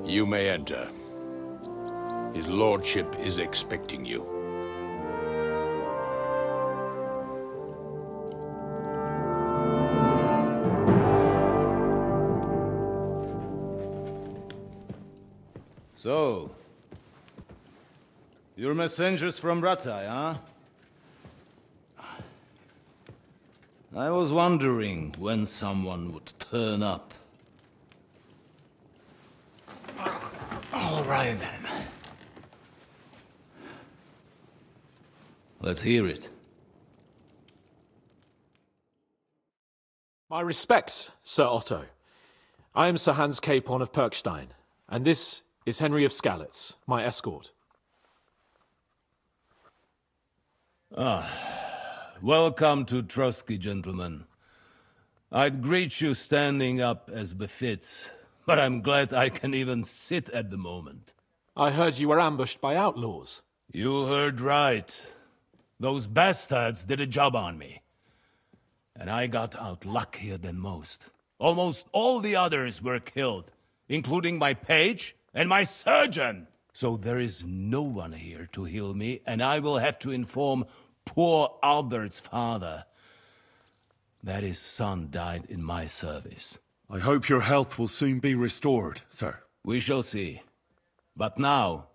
You may enter. His lordship is expecting you. So, you're messengers from Ratai, huh? I was wondering when someone would turn up. All right, then. Let's hear it. My respects, Sir Otto. I am Sir Hans Capon of Perkstein, and this is Henry of Skalitz, my escort. Welcome to Trotsky, gentlemen. I'd greet you standing up as befits, but I'm glad I can even sit at the moment. I heard you were ambushed by outlaws. You heard right. Those bastards did a job on me. And I got out luckier than most. Almost all the others were killed, including my page and my surgeon. So there is no one here to heal me, and I will have to inform poor Albert's father that his son died in my service. I hope your health will soon be restored, sir. We shall see. But now,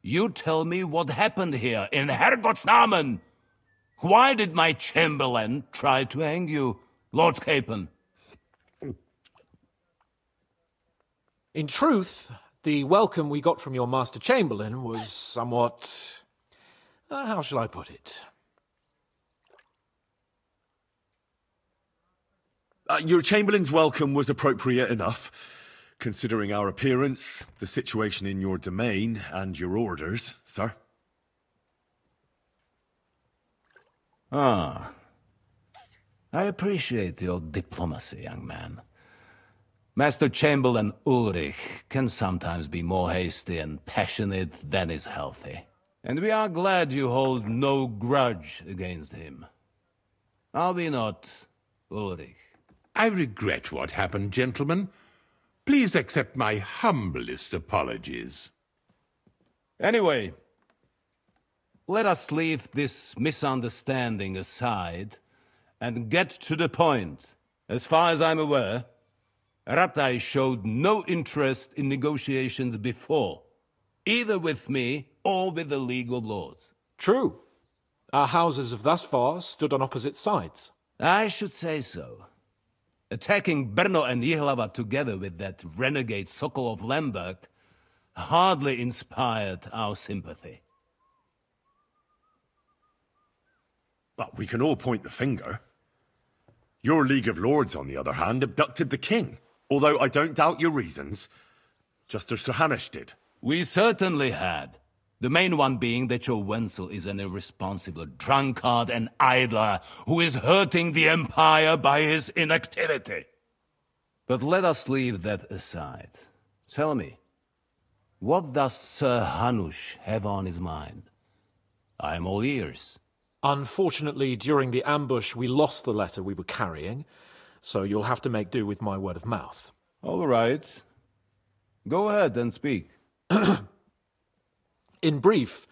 you tell me what happened here in Herrgottsnamen. Why did my chamberlain try to hang you, Lord Capon? In truth, the welcome we got from your Master Chamberlain was somewhat... how shall I put it? Your Chamberlain's welcome was appropriate enough, considering our appearance, the situation in your domain, and your orders, sir. Ah. I appreciate your diplomacy, young man. Master Chamberlain Ulrich can sometimes be more hasty and passionate than is healthy. And we are glad you hold no grudge against him. Are we not, Ulrich? I regret what happened, gentlemen. Please accept my humblest apologies. Anyway, let us leave this misunderstanding aside and get to the point. As far as I'm aware, Ratai showed no interest in negotiations before, either with me or with the League of Lords. True. Our houses have thus far stood on opposite sides. I should say so. Attacking Brno and Jihlava together with that renegade Sokol of Lemberg hardly inspired our sympathy. But we can all point the finger. Your League of Lords, on the other hand, abducted the king. Although I don't doubt your reasons, just as Sir Hanush did. We certainly had. The main one being that your Wenzel is an irresponsible drunkard and idler who is hurting the Empire by his inactivity. But let us leave that aside. Tell me, what does Sir Hanush have on his mind? I am all ears. Unfortunately, during the ambush, we lost the letter we were carrying, so you'll have to make do with my word of mouth. All right. Go ahead and speak. In brief,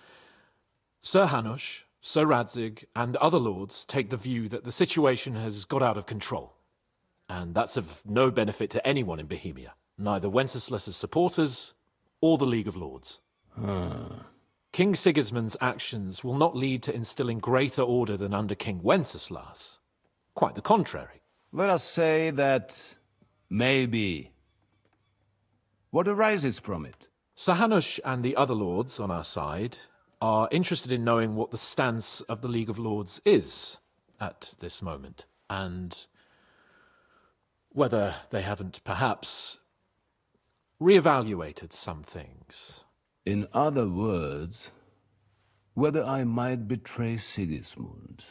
Sir Hanush, Sir Radzig, and other lords take the view that the situation has got out of control. And that's of no benefit to anyone in Bohemia, neither Wenceslas's supporters or the League of Lords. King Sigismund's actions will not lead to instilling greater order than under King Wenceslas. Quite the contrary. Let us say that maybe. What arises from it? Sir Hanush and the other lords on our side are interested in knowing what the stance of the League of Lords is at this moment, and whether they haven't perhaps reevaluated some things. In other words, whether I might betray Sigismund.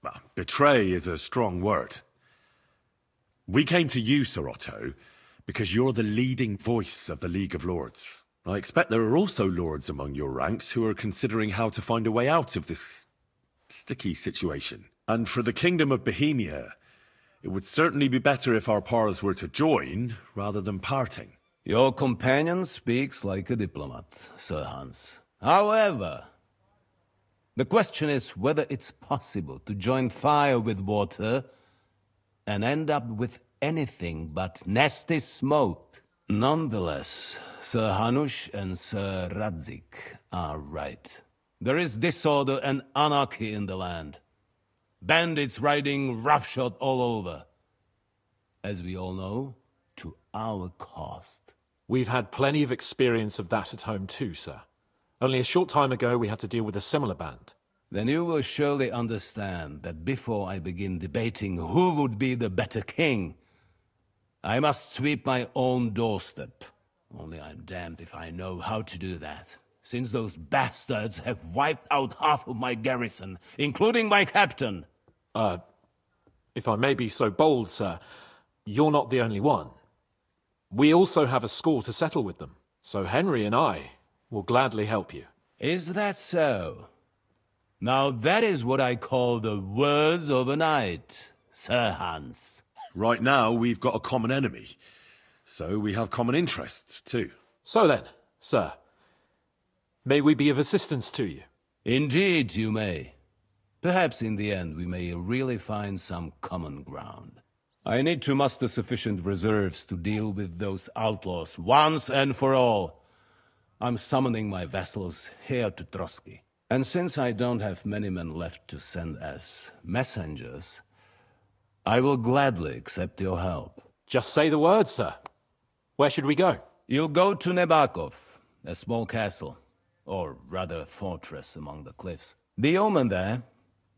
Well, betray is a strong word. We came to you, Sir Otto, because you're the leading voice of the League of Lords. I expect there are also lords among your ranks who are considering how to find a way out of this sticky situation. And for the Kingdom of Bohemia, it would certainly be better if our paths were to join rather than parting. Your companion speaks like a diplomat, Sir Hans. However, the question is whether it's possible to join fire with water and end up with anything but nasty smoke. Nonetheless, Sir Hanush and Sir Radzik are right. There is disorder and anarchy in the land. Bandits riding roughshod all over. As we all know, to our cost. We've had plenty of experience of that at home too, sir. Only a short time ago we had to deal with a similar band. Then you will surely understand that before I begin debating who would be the better king, I must sweep my own doorstep. Only I'm damned if I know how to do that, since those bastards have wiped out half of my garrison, including my captain. If I may be so bold, sir, you're not the only one. We also have a score to settle with them, so Henry and I will gladly help you. Is that so? Now that is what I call the words of a knight, Sir Hans. Right now, we've got a common enemy, so we have common interests too. So then, sir, may we be of assistance to you? Indeed you may. Perhaps in the end we may really find some common ground. I need to muster sufficient reserves to deal with those outlaws once and for all. I'm summoning my vassals here to Trotsky. And since I don't have many men left to send as messengers, I will gladly accept your help. Just say the word, sir. Where should we go? You'll go to Nebakov, a small castle, or rather a fortress among the cliffs. The yeoman there,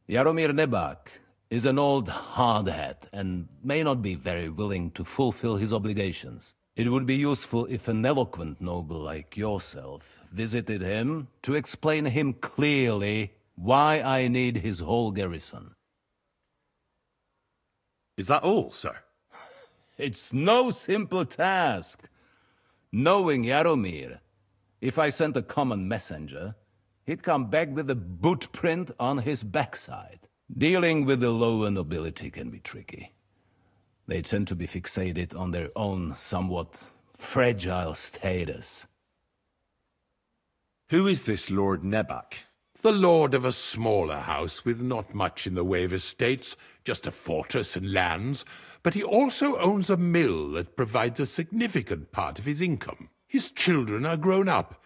Jaromir Nebak, is an old hardhat and may not be very willing to fulfill his obligations. It would be useful if an eloquent noble like yourself visited him to explain him clearly why I need his whole garrison. Is that all, sir? It's no simple task. Knowing Jaromir, if I sent a common messenger, he'd come back with a boot print on his backside. Dealing with the lower nobility can be tricky. They tend to be fixated on their own somewhat fragile status. Who is this Lord Nebak? The lord of a smaller house with not much in the way of estates, just a fortress and lands, but he also owns a mill that provides a significant part of his income. His children are grown up.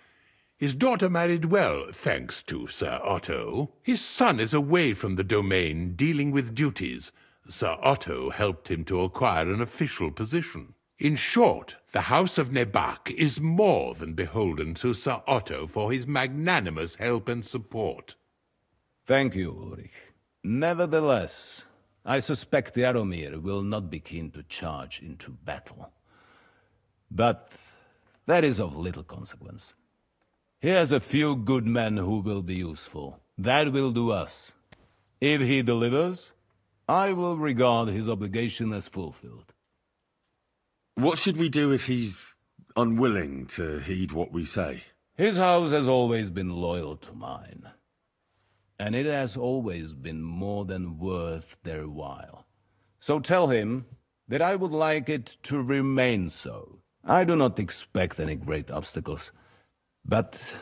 His daughter married well, thanks to Sir Otto. His son is away from the domain, dealing with duties. Sir Otto helped him to acquire an official position. In short, the House of Nebak is more than beholden to Sir Otto for his magnanimous help and support. Thank you, Ulrich. Nevertheless, I suspect Jaromir will not be keen to charge into battle. But that is of little consequence. He has a few good men who will be useful. That will do us. If he delivers, I will regard his obligation as fulfilled. What should we do if he's unwilling to heed what we say? His house has always been loyal to mine. And it has always been more than worth their while. So tell him that I would like it to remain so. I do not expect any great obstacles, but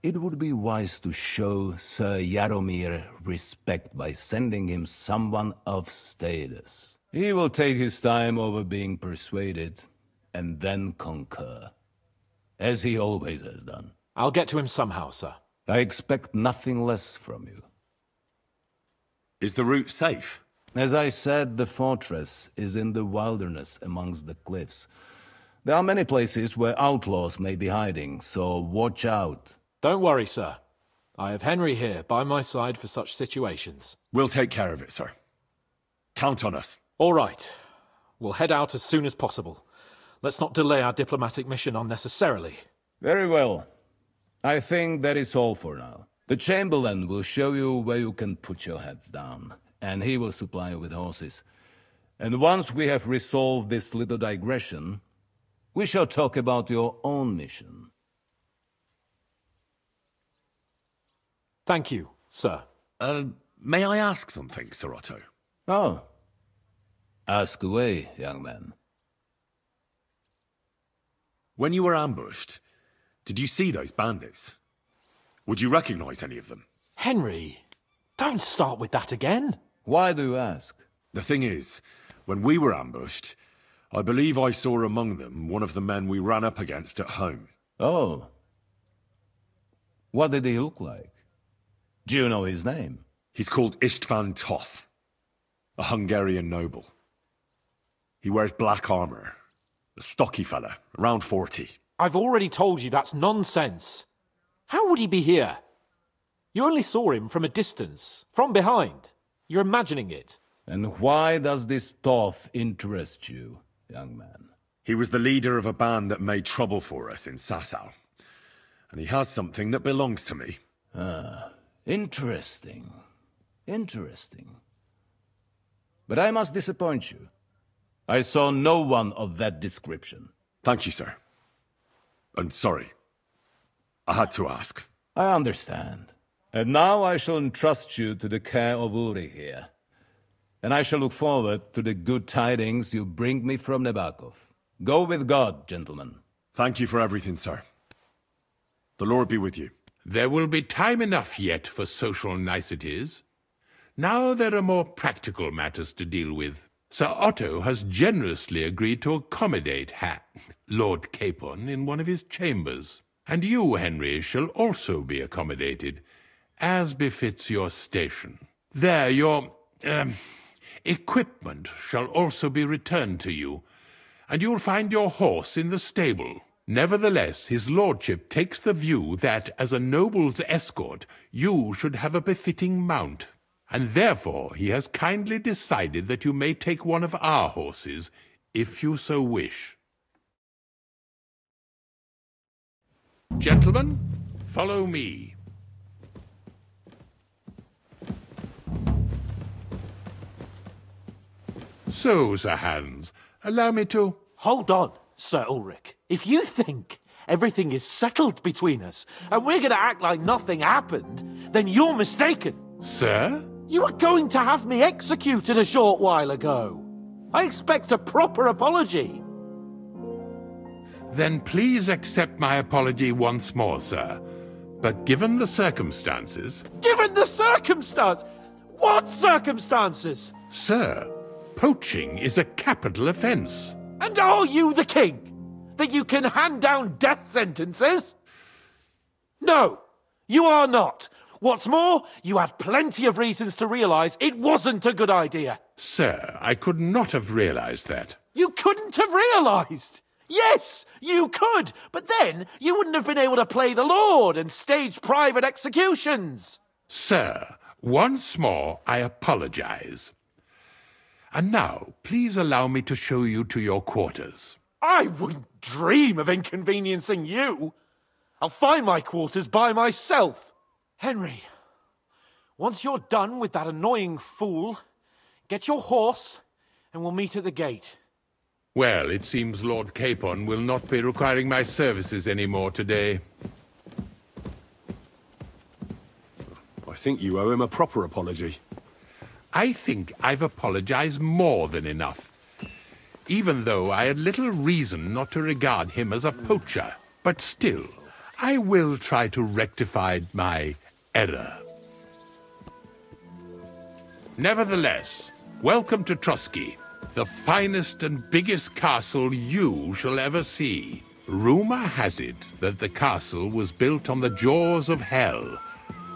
it would be wise to show Sir Jaromir respect by sending him someone of status. He will take his time over being persuaded, and then concur, as he always has done. I'll get to him somehow, sir. I expect nothing less from you. Is the route safe? As I said, the fortress is in the wilderness amongst the cliffs. There are many places where outlaws may be hiding, so watch out. Don't worry, sir. I have Henry here by my side for such situations. We'll take care of it, sir. Count on us. All right. We'll head out as soon as possible. Let's not delay our diplomatic mission unnecessarily. Very well. I think that is all for now. The Chamberlain will show you where you can put your heads down, and he will supply you with horses. And once we have resolved this little digression, we shall talk about your own mission. Thank you, sir. May I ask something, Sir Otto? Oh. Ask away, young man. When you were ambushed, did you see those bandits? Would you recognize any of them? Henry, don't start with that again. Why do you ask? The thing is, when we were ambushed, I believe I saw among them one of the men we ran up against at home. Oh. What did he look like? Do you know his name? He's called Istvan Toth, a Hungarian noble. He wears black armor. A stocky fella, around 40. I've already told you that's nonsense. How would he be here? You only saw him from a distance, from behind. You're imagining it. And why does this Toth interest you, young man? He was the leader of a band that made trouble for us in Sasau. And he has something that belongs to me. Interesting. Interesting. But I must disappoint you. I saw no one of that description. Thank you, sir. And sorry. I had to ask. I understand. And now I shall entrust you to the care of Uri here. And I shall look forward to the good tidings you bring me from Nebakov. Go with God, gentlemen. Thank you for everything, sir. The Lord be with you. There will be time enough yet for social niceties. Now there are more practical matters to deal with. Sir Otto has generously agreed to accommodate Lord Capon in one of his chambers. And you, Henry, shall also be accommodated, as befits your station. There, your, equipment shall also be returned to you, and you'll find your horse in the stable. Nevertheless, his lordship takes the view that, as a noble's escort, you should have a befitting mount. And therefore he has kindly decided that you may take one of our horses, if you so wish. Gentlemen, follow me. So, Sir Hans, allow me to... Hold on, Sir Ulrich. If you think everything is settled between us, and we're going to act like nothing happened, then you're mistaken. Sir? You were going to have me executed a short while ago. I expect a proper apology. Then please accept my apology once more, sir. But given the circumstances... Given the circumstance? What circumstances? Sir, poaching is a capital offence. And are you the king? That you can hand down death sentences? No, you are not. What's more, you had plenty of reasons to realise it wasn't a good idea. Sir, I could not have realised that. You couldn't have realised? Yes, you could, but then you wouldn't have been able to play the Lord and stage private executions. Sir, once more I apologise. And now, please allow me to show you to your quarters. I wouldn't dream of inconveniencing you. I'll find my quarters by myself. Henry, once you're done with that annoying fool, get your horse and we'll meet at the gate. Well, it seems Lord Capon will not be requiring my services anymore today. I think you owe him a proper apology. I think I've apologized more than enough, even though I had little reason not to regard him as a poacher. But still, I will try to rectify my error. Nevertheless, welcome to Trotsky, the finest and biggest castle you shall ever see. Rumor has it that the castle was built on the jaws of hell,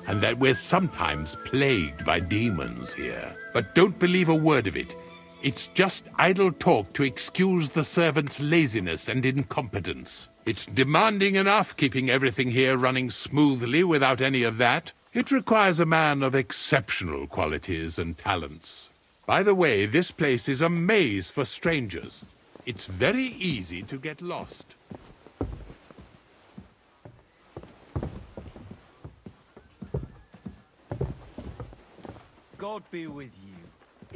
and that we're sometimes plagued by demons here. But don't believe a word of it. It's just idle talk to excuse the servants' laziness and incompetence. It's demanding enough keeping everything here running smoothly without any of that. It requires a man of exceptional qualities and talents. By the way, this place is a maze for strangers. It's very easy to get lost. God be with you.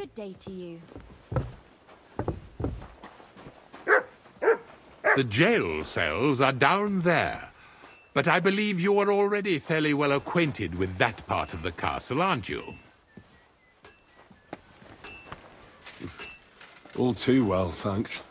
Good day to you. The jail cells are down there. But I believe you are already fairly well acquainted with that part of the castle, aren't you? All too well, thanks.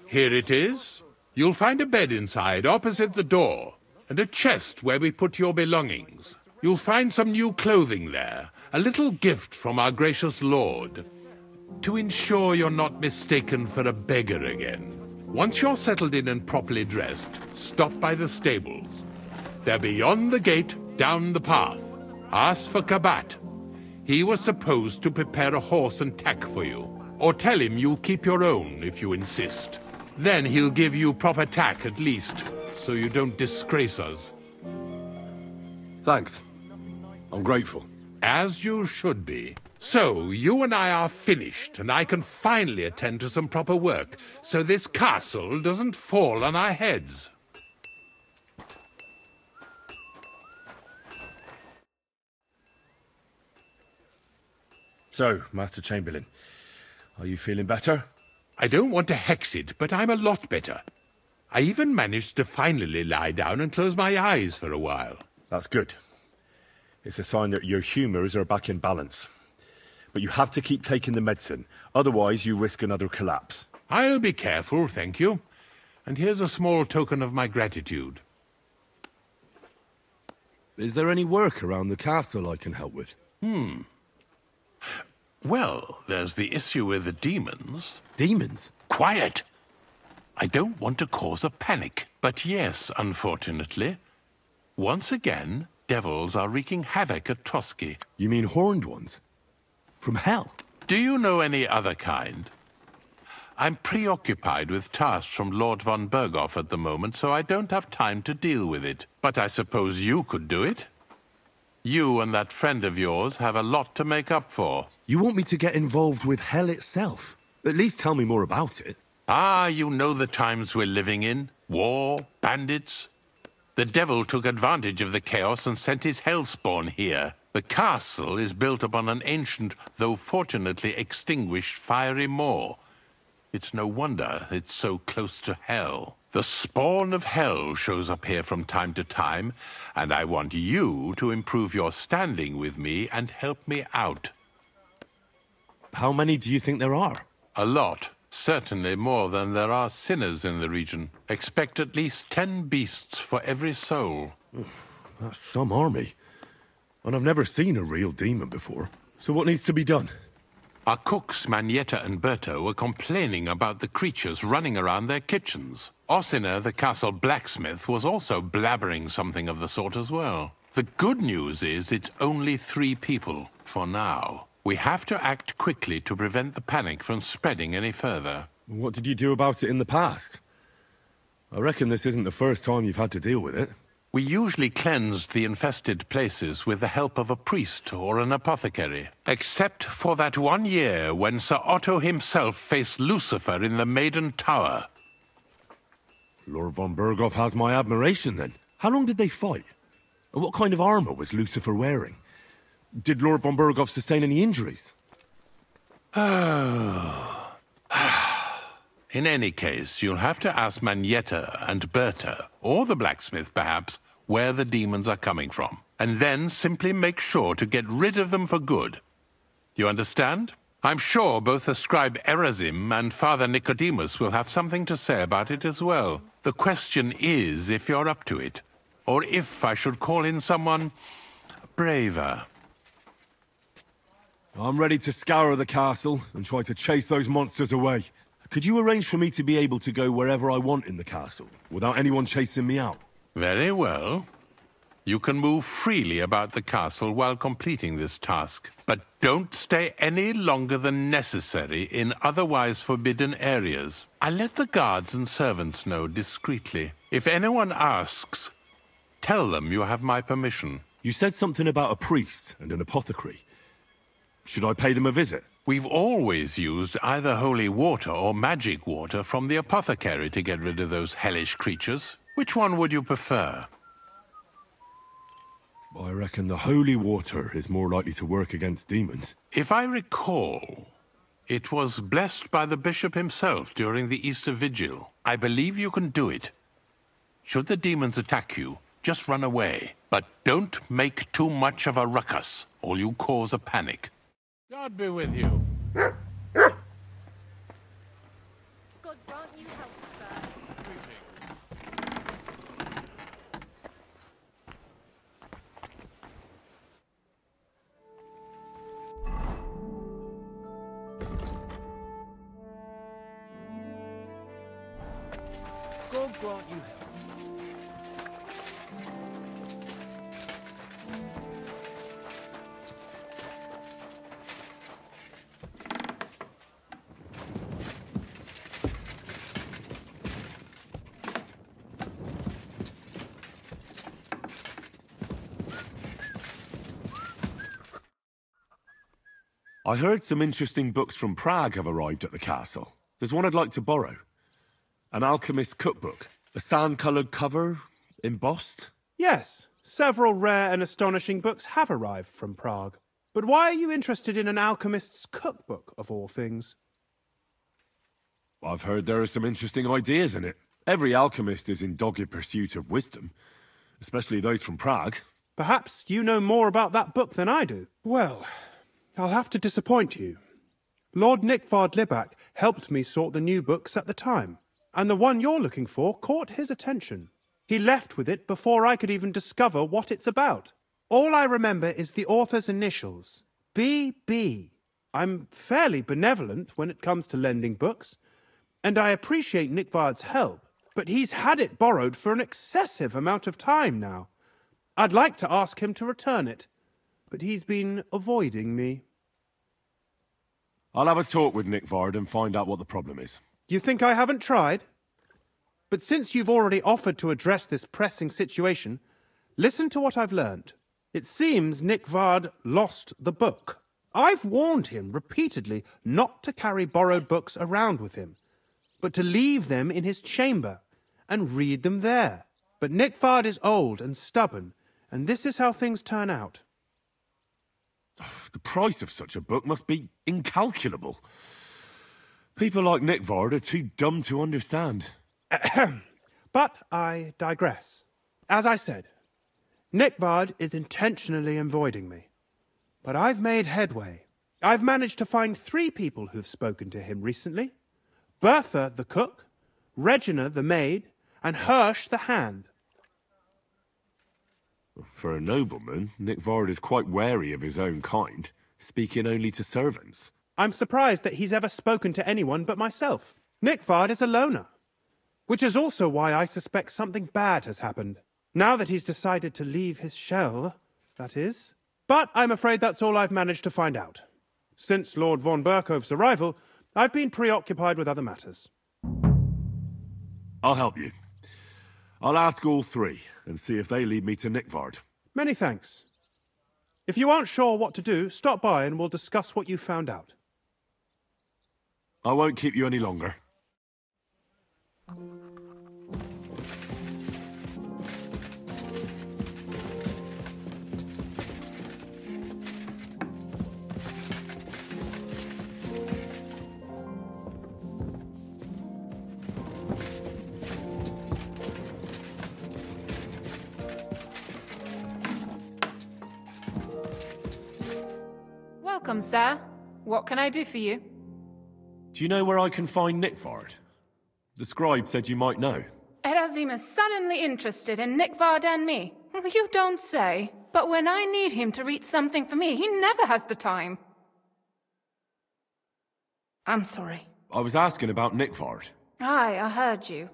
Here it is. You'll find a bed inside, opposite the door, and a chest where we put your belongings. You'll find some new clothing there, a little gift from our gracious lord, to ensure you're not mistaken for a beggar again. Once you're settled in and properly dressed, stop by the stables. They're beyond the gate, down the path. Ask for Kabat. He was supposed to prepare a horse and tack for you, or tell him you'll keep your own if you insist. Then he'll give you proper tack at least, so you don't disgrace us. Thanks. I'm grateful. As you should be. So, you and I are finished, and I can finally attend to some proper work, so this castle doesn't fall on our heads. So, Master Chamberlain, are you feeling better? I don't want to hex it, but I'm a lot better. I even managed to finally lie down and close my eyes for a while. That's good. It's a sign that your humours are back in balance. But you have to keep taking the medicine, otherwise you risk another collapse. I'll be careful, thank you. And here's a small token of my gratitude. Is there any work around the castle I can help with? Well, there's the issue with the demons. Demons? Quiet! I don't want to cause a panic, but yes, unfortunately. Once again, devils are wreaking havoc at Trotsky. You mean horned ones? From hell? Do you know any other kind? I'm preoccupied with tasks from Lord von Berghoff at the moment, so I don't have time to deal with it. But I suppose you could do it? You and that friend of yours have a lot to make up for. You want me to get involved with hell itself? At least tell me more about it. Ah, you know the times we're living in. War, bandits. The devil took advantage of the chaos and sent his hellspawn here. The castle is built upon an ancient, though fortunately extinguished, fiery moor. It's no wonder it's so close to hell. The spawn of hell shows up here from time to time, and I want you to improve your standing with me and help me out. How many do you think there are? A lot. Certainly more than there are sinners in the region. Expect at least 10 beasts for every soul. That's some army. And I've never seen a real demon before. So what needs to be done? Our cooks, Manietta and Berto, were complaining about the creatures running around their kitchens. Ossina, the castle blacksmith, was also blabbering something of the sort as well. The good news is it's only 3 people, for now. We have to act quickly to prevent the panic from spreading any further. What did you do about it in the past? I reckon this isn't the first time you've had to deal with it. We usually cleansed the infested places with the help of a priest or an apothecary. Except for that one year when Sir Otto himself faced Lucifer in the Maiden Tower. Lord von Berghoff has my admiration, then. How long did they fight? And what kind of armor was Lucifer wearing? Did Lord von Berghoff sustain any injuries? In any case, you'll have to ask Manietta and Berta, or the blacksmith perhaps, where the demons are coming from. And then simply make sure to get rid of them for good. You understand? I'm sure both the scribe Erazim and Father Nicodemus will have something to say about it as well. The question is if you're up to it, or if I should call in someone braver. I'm ready to scour the castle and try to chase those monsters away. Could you arrange for me to be able to go wherever I want in the castle, without anyone chasing me out? Very well. You can move freely about the castle while completing this task, but don't stay any longer than necessary in otherwise forbidden areas. I let the guards and servants know discreetly. If anyone asks, tell them you have my permission. You said something about a priest and an apothecary. Should I pay them a visit? We've always used either holy water or magic water from the apothecary to get rid of those hellish creatures. Which one would you prefer? I reckon the holy water is more likely to work against demons. If I recall, it was blessed by the bishop himself during the Easter Vigil. I believe you can do it. Should the demons attack you, just run away. But don't make too much of a ruckus, or you cause a panic. God be with you. God grant you help, sir. God grant you help. I heard some interesting books from Prague have arrived at the castle. There's one I'd like to borrow. An alchemist's cookbook. A sand-coloured cover, embossed. Yes, several rare and astonishing books have arrived from Prague. But why are you interested in an alchemist's cookbook, of all things? I've heard there are some interesting ideas in it. Every alchemist is in dogged pursuit of wisdom, especially those from Prague. Perhaps you know more about that book than I do. Well, I'll have to disappoint you. Lord Nickvard Libak helped me sort the new books at the time, and the one you're looking for caught his attention. He left with it before I could even discover what it's about. All I remember is the author's initials, B.B. I'm fairly benevolent when it comes to lending books, and I appreciate Nickvard's help, but he's had it borrowed for an excessive amount of time now. I'd like to ask him to return it, but he's been avoiding me. I'll have a talk with Nickvard and find out what the problem is. You think I haven't tried? But since you've already offered to address this pressing situation, listen to what I've learned. It seems Nickvard lost the book. I've warned him repeatedly not to carry borrowed books around with him, but to leave them in his chamber and read them there. But Nickvard is old and stubborn, and this is how things turn out. The price of such a book must be incalculable. People like Nickvard are too dumb to understand. But I digress. As I said, Nickvard is intentionally avoiding me. But I've made headway. I've managed to find 3 people who've spoken to him recently. Bertha the cook, Regina the maid, and Hirsch the hand. For a nobleman, Nickvard is quite wary of his own kind, speaking only to servants. I'm surprised that he's ever spoken to anyone but myself. Nickvard is a loner, which is also why I suspect something bad has happened. Now that he's decided to leave his shell, that is. But I'm afraid that's all I've managed to find out. Since Lord von Berkove's arrival, I've been preoccupied with other matters. I'll help you. I'll ask all 3 and see if they lead me to Nickvard. Many thanks. If you aren't sure what to do, stop by and we'll discuss what you found out. I won't keep you any longer. Welcome, sir. What can I do for you? Do you know where I can find Nickvard? The scribe said you might know. Erazim is suddenly interested in Nickvard and me. You don't say. But when I need him to read something for me, he never has the time. I'm sorry. I was asking about Nickvard. Aye, I heard you.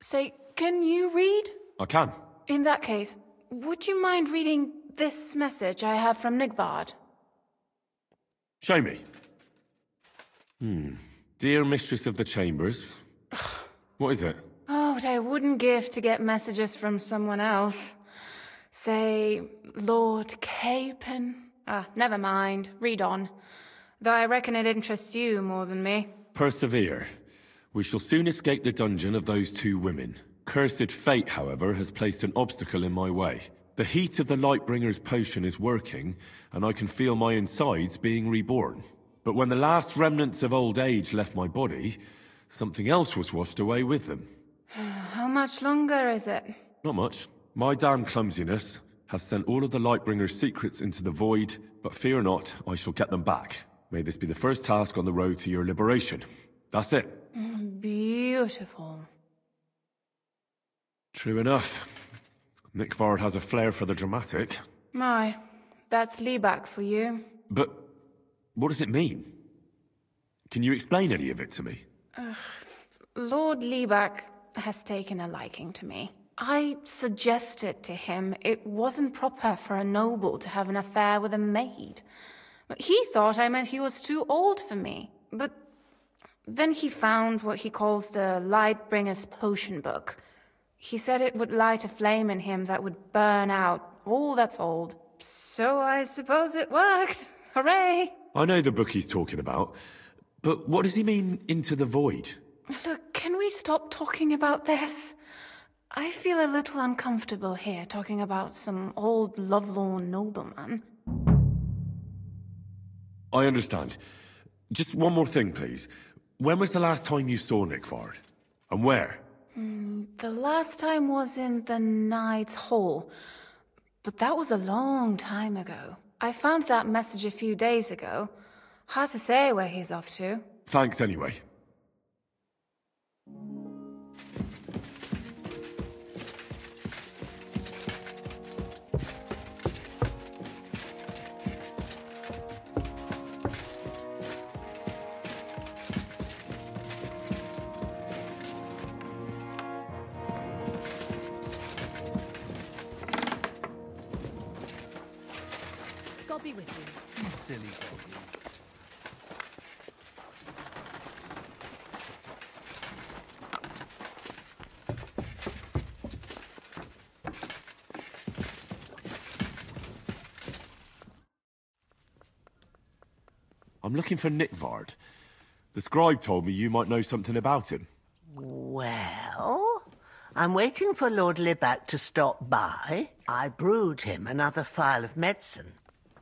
Say, can you read? I can. In that case, would you mind reading this message I have from Nickvard? Show me. Dear Mistress of the Chambers. What is it? Oh, what I wouldn't give to get messages from someone else. Say, Lord Capen. Never mind. Read on. Though I reckon it interests you more than me. Persevere. We shall soon escape the dungeon of those two women. Cursed fate, however, has placed an obstacle in my way. The heat of the Lightbringer's potion is working, and I can feel my insides being reborn. But when the last remnants of old age left my body, something else was washed away with them. How much longer is it? Not much. My damn clumsiness has sent all of the Lightbringer's secrets into the void, but fear not, I shall get them back. May this be the first task on the road to your liberation. That's it. Beautiful. True enough. Nick Vard has a flair for the dramatic. My, that's Liebach for you. But what does it mean? Can you explain any of it to me? Lord Liebach has taken a liking to me. I suggested to him it wasn't proper for a noble to have an affair with a maid. He thought I meant he was too old for me. But then he found what he calls the Lightbringer's potion book. He said it would light a flame in him that would burn out all that's old. So I suppose it worked. Hooray! I know the book he's talking about, but what does he mean, into the void? Look, can we stop talking about this? I feel a little uncomfortable here talking about some old lovelorn nobleman. I understand. Just one more thing, please. When was the last time you saw Nick Vard? And where? The last time was in the Knight's Hall, but that was a long time ago. I found that message a few days ago. Hard to say where he's off to. Thanks anyway. I'll be with you. You silly doggy. I'm looking for Nick Vard. The scribe told me you might know something about him. Well, I'm waiting for Lord Liebach to stop by. I brewed him another phial of medicine,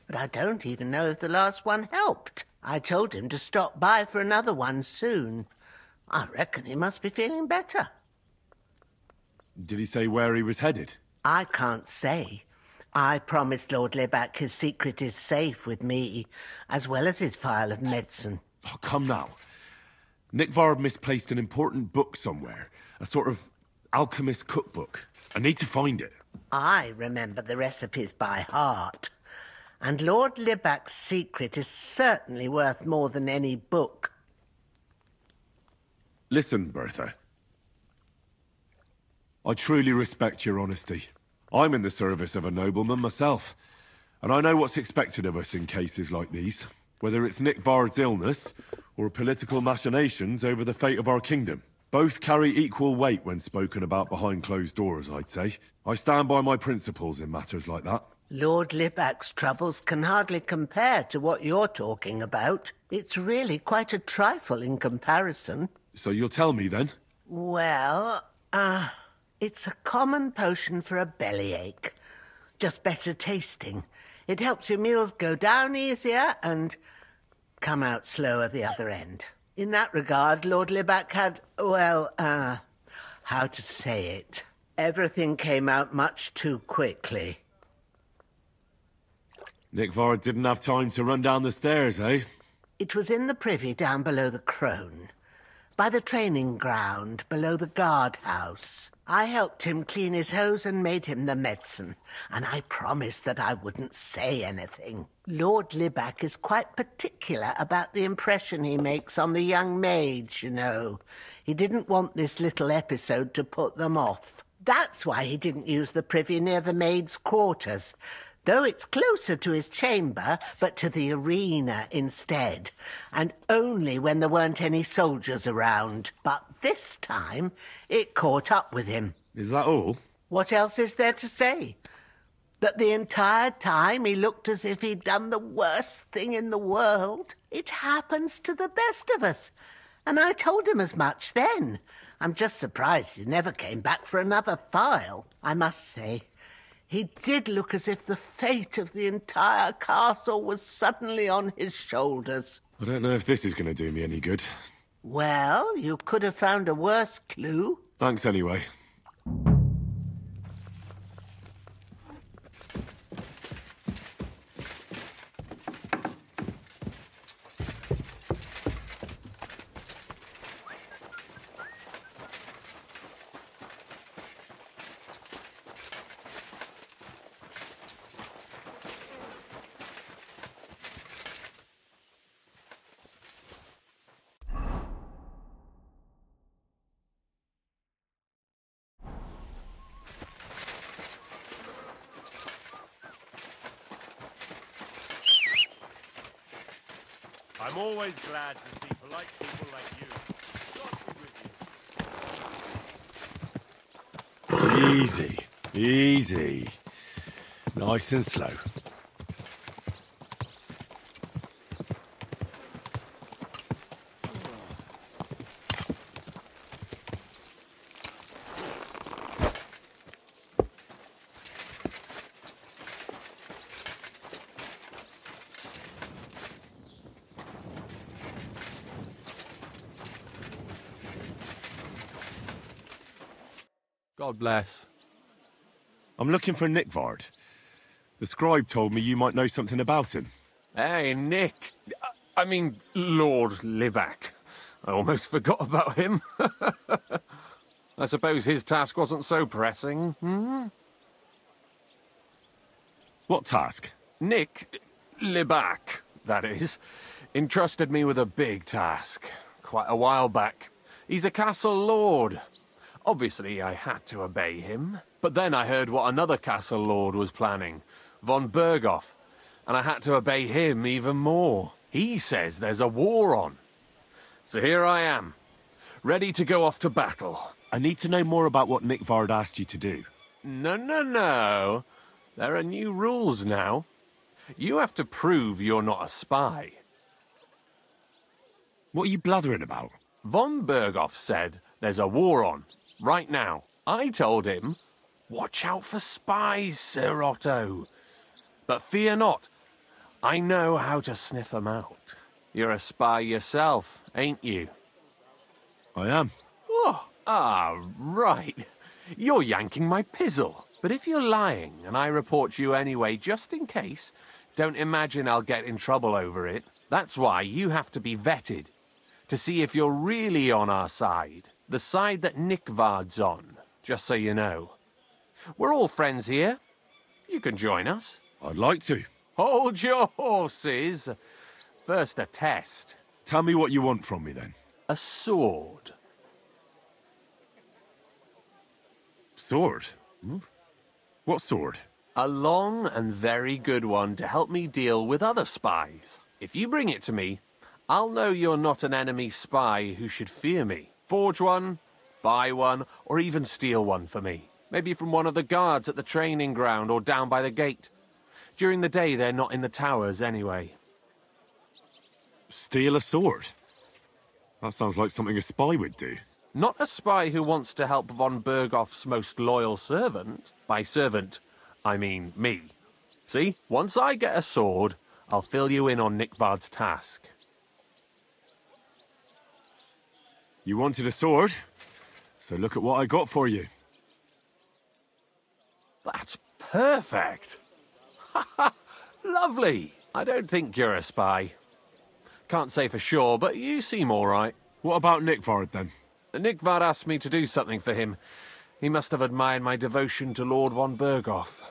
but I don't even know if the last one helped. I told him to stop by for another one soon. I reckon he must be feeling better. Did he say where he was headed? I can't say. I promised Lord Liebach his secret is safe with me, as well as his phial of medicine. Oh, come now. Nick Vard misplaced an important book somewhere. A sort of alchemist cookbook. I need to find it. I remember the recipes by heart. And Lord Liebach's secret is certainly worth more than any book. Listen, Bertha. I truly respect your honesty. I'm in the service of a nobleman myself, and I know what's expected of us in cases like these, whether it's Nick Vard's illness or political machinations over the fate of our kingdom. Both carry equal weight when spoken about behind closed doors, I'd say. I stand by my principles in matters like that. Lord Liebach's troubles can hardly compare to what you're talking about. It's really quite a trifle in comparison. So you'll tell me then? Well, it's a common potion for a bellyache. Just better tasting. It helps your meals go down easier and come out slower the other end. In that regard, Lord Liebach had, well, how to say it? Everything came out much too quickly. Nick Vard didn't have time to run down the stairs, eh? It was in the privy down below the crone, by the training ground below the guardhouse. I helped him clean his hose and made him the medicine, and I promised that I wouldn't say anything. Lord Liebach is quite particular about the impression he makes on the young maids, you know. He didn't want this little episode to put them off. That's why he didn't use the privy near the maids' quarters, though it's closer to his chamber, but to the arena instead, and only when there weren't any soldiers around. But this time, it caught up with him. Is that all? What else is there to say? But the entire time he looked as if he'd done the worst thing in the world. It happens to the best of us. And I told him as much then. I'm just surprised he never came back for another file. I must say, he did look as if the fate of the entire castle was suddenly on his shoulders. I don't know if this is going to do me any good. Well, you could have found a worse clue. Thanks anyway. I'm always glad to see polite people like you. Easy, easy. Nice and slow. God bless. I'm looking for Nickvard. The scribe told me you might know something about him. Hey, Nick. I mean, Lord Libac. I almost forgot about him. I suppose his task wasn't so pressing, hmm? What task? Nick Libac, that is, entrusted me with a big task quite a while back. He's a castle lord. Obviously, I had to obey him. But then I heard what another castle lord was planning, von Berghoff, and I had to obey him even more. He says there's a war on. So here I am, ready to go off to battle. I need to know more about what Nickvard asked you to do. No. There are new rules now. You have to prove you're not a spy. What are you blathering about? Von Berghoff said there's a war on, right now. I told him, watch out for spies, Sir Otto. But fear not, I know how to sniff them out. You're a spy yourself, ain't you? I am. Oh, right. You're yanking my pizzle. But if you're lying and I report you anyway, just in case, don't imagine I'll get in trouble over it. That's why you have to be vetted, to see if you're really on our side. The side that Nickvard's on, just so you know. We're all friends here. You can join us. I'd like to. Hold your horses. First a test. Tell me what you want from me, then. A sword. Sword? What sword? A long and very good one to help me deal with other spies. If you bring it to me, I'll know you're not an enemy spy who should fear me. Forge one, buy one, or even steal one for me. Maybe from one of the guards at the training ground or down by the gate. During the day, they're not in the towers anyway. Steal a sword? That sounds like something a spy would do. Not a spy who wants to help von Berghoff's most loyal servant. By servant, I mean me. See, once I get a sword, I'll fill you in on Nickvard's task. You wanted a sword, so look at what I got for you. That's perfect. Ha! Lovely. I don't think you're a spy. Can't say for sure, but you seem all right. What about Nickvard, then? Nickvard asked me to do something for him. He must have admired my devotion to Lord von Berghoff.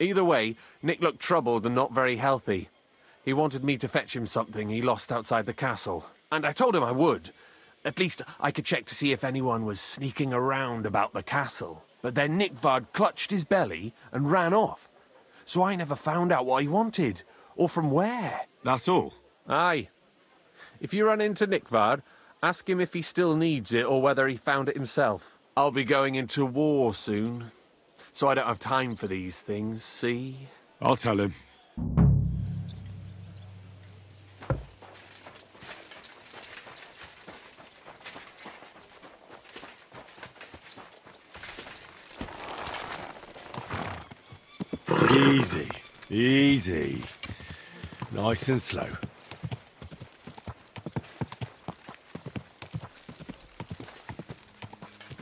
Either way, Nick looked troubled and not very healthy. He wanted me to fetch him something he lost outside the castle. And I told him I would. At least I could check to see if anyone was sneaking around about the castle. But then Nickvard clutched his belly and ran off. So I never found out what he wanted, or from where. That's all? Aye. If you run into Nickvard, ask him if he still needs it or whether he found it himself. I'll be going into war soon. so I don't have time for these things, see? I'll tell him. Easy, easy. Nice and slow.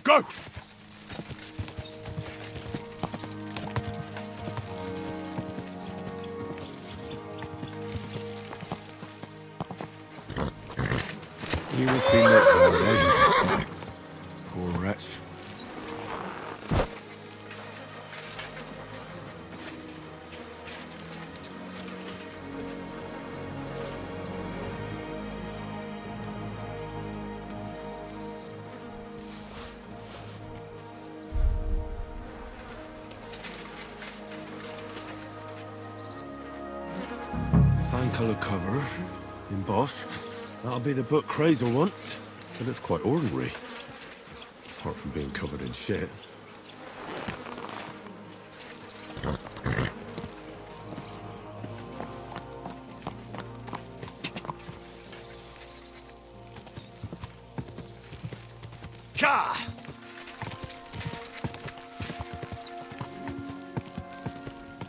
Go! You must be next one, eh? Poor wretch. Same colour cover, embossed. That'll be the book Crazel wants, but it's quite ordinary. Apart from being covered in shit. Ka!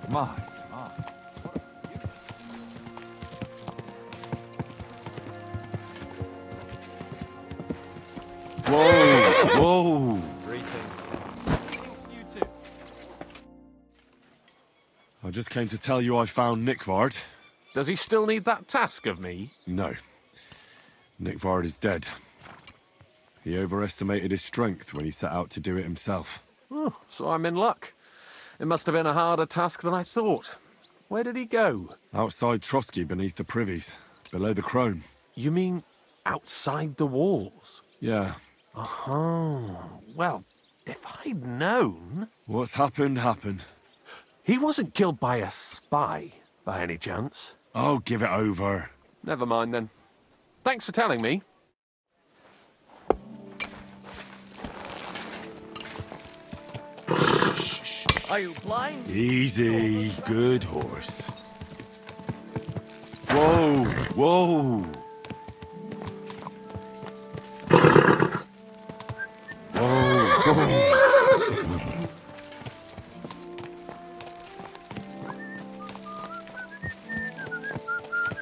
My. Whoa! Whoa! You too. I just came to tell you I found Nikvard. Does he still need that task of me? No. Nikvard is dead. He overestimated his strength when he set out to do it himself. Oh, so I'm in luck. It must have been a harder task than I thought. Where did he go? Outside Trotsky beneath the privies, below the crone. You mean outside the walls? Yeah. Oh, well, if I'd known... What's happened, happened. He wasn't killed by a spy, by any chance? Oh, give it over. Never mind, then. Thanks for telling me. Are you blind? Easy. Good horse. Whoa! Whoa!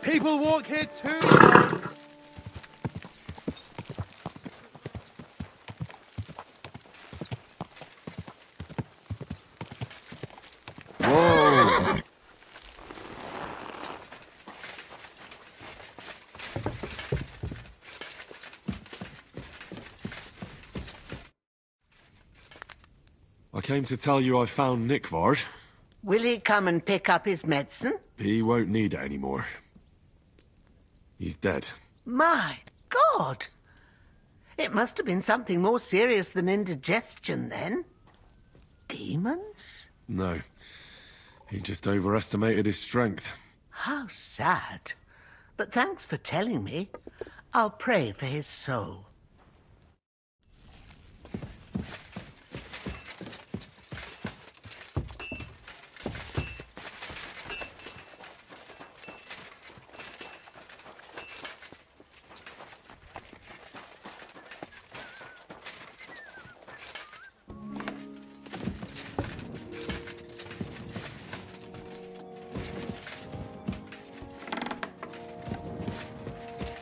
People walk here too! Whoa! I came to tell you I found Nikvard. Will he come and pick up his medicine? He won't need it anymore. He's dead. My God! It must have been something more serious than indigestion, then. Demons? No. He just overestimated his strength. How sad. But thanks for telling me. I'll pray for his soul.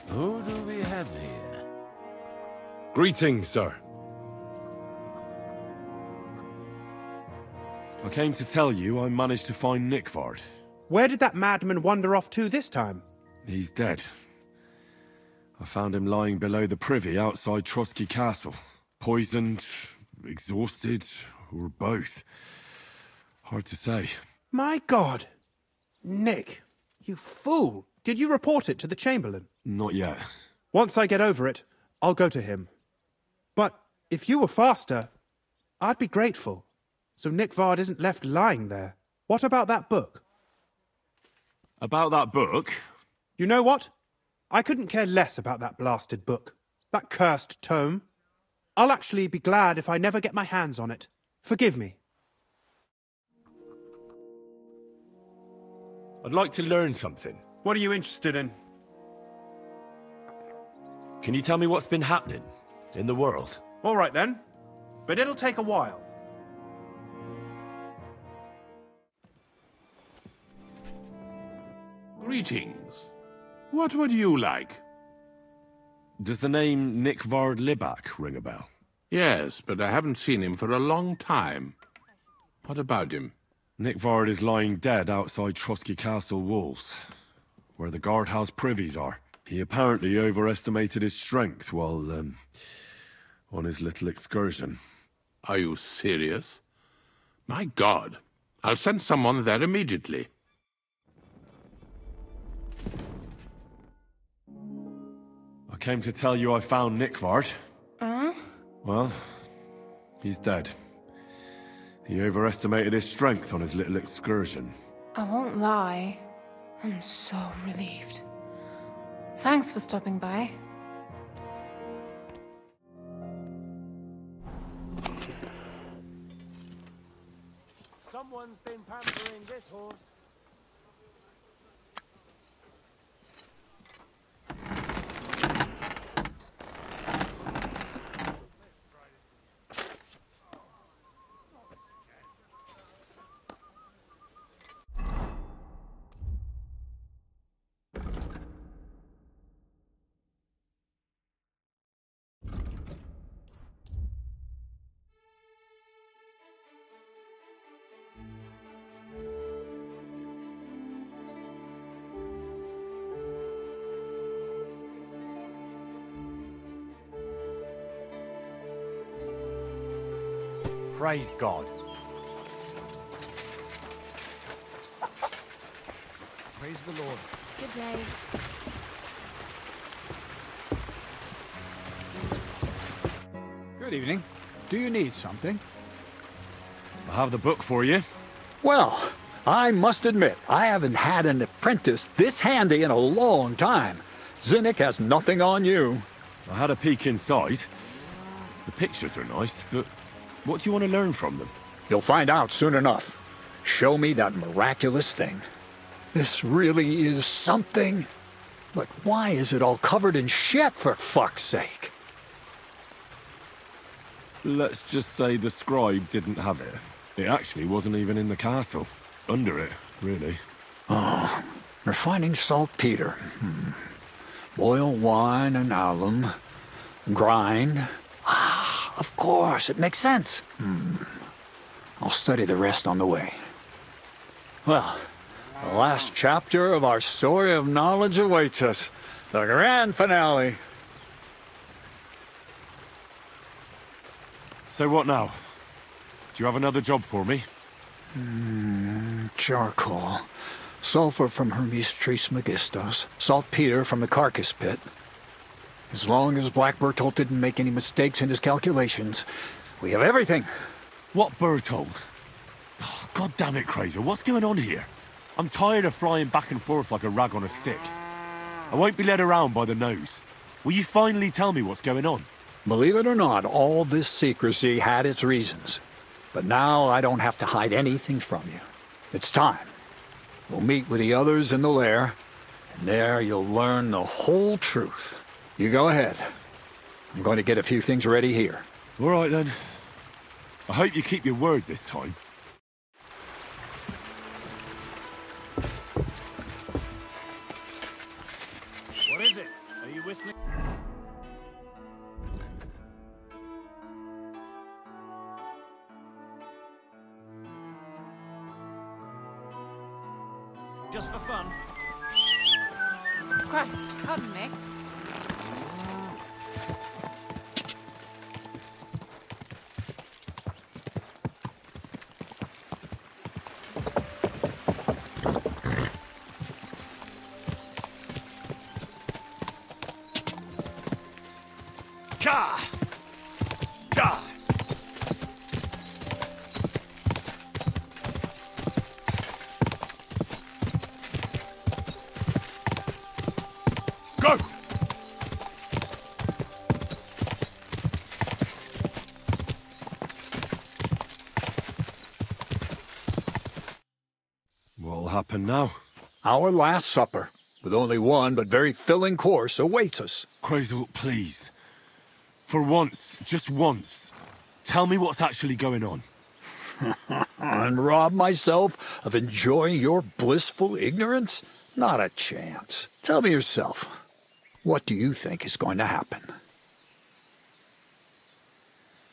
Who do we have here? Greetings, sir. I came to tell you I managed to find Nikvard. Where did that madman wander off to this time? He's dead. I found him lying below the privy outside Trotsky Castle. Poisoned, exhausted, or both. Hard to say. My God! Nick, you fool! Did you report it to the Chamberlain? Not yet. Once I get over it, I'll go to him. But if you were faster, I'd be grateful. So Nikvard isn't left lying there. What about that book? About that book? You know what? I couldn't care less about that blasted book. That cursed tome. I'll actually be glad if I never get my hands on it. Forgive me. I'd like to learn something. What are you interested in? Can you tell me what's been happening in the world? All right then, but it'll take a while. Greetings. What would you like? Does the name Nick Vard Libak ring a bell? Yes, but I haven't seen him for a long time. What about him? Nick Vard is lying dead outside Trotsky Castle walls, where the guardhouse privies are. He apparently overestimated his strength while, on his little excursion. Are you serious? My God. I'll send someone there immediately. I came to tell you I found Nick Vard. Well, he's dead. He overestimated his strength on his little excursion. I won't lie. I'm so relieved. Thanks for stopping by. Someone's been pampering this horse. Praise God. Praise the Lord. Good day. Good evening. Do you need something? I have the book for you. Well, I must admit, I haven't had an apprentice this handy in a long time. Zinnik has nothing on you. I had a peek inside. The pictures are nice, but what do you want to learn from them? You'll find out soon enough. Show me that miraculous thing. This really is something. But why is it all covered in shit, for fuck's sake? Let's just say the scribe didn't have it. It actually wasn't even in the castle. Under it, really. Oh, refining saltpeter. Boil wine and alum. Grind. Ah, of course, it makes sense. I'll study the rest on the way. Well, the last chapter of our story of knowledge awaits us. The grand finale. So what now? Do you have another job for me? Charcoal. Sulfur from Hermes Trismegistos. Saltpeter from the carcass pit. As long as Black Bertolt didn't make any mistakes in his calculations, we have everything. What Bertolt? Oh, God damn it, Kraser, what's going on here? I'm tired of flying back and forth like a rag on a stick. I won't be led around by the nose. Will you finally tell me what's going on? Believe it or not, all this secrecy had its reasons. But now I don't have to hide anything from you. It's time. We'll meet with the others in the lair, and there you'll learn the whole truth. You go ahead. I'm going to get a few things ready here. All right, then. I hope you keep your word this time. What is it? Are you whistling? Just for fun. Christ, pardon me. Ka! Da! Go! What'll happen now? Our last supper, with only one but very filling course, awaits us. Crazel, please. For once, just once, tell me what's actually going on. And rob myself of enjoying your blissful ignorance? Not a chance. Tell me yourself, what do you think is going to happen?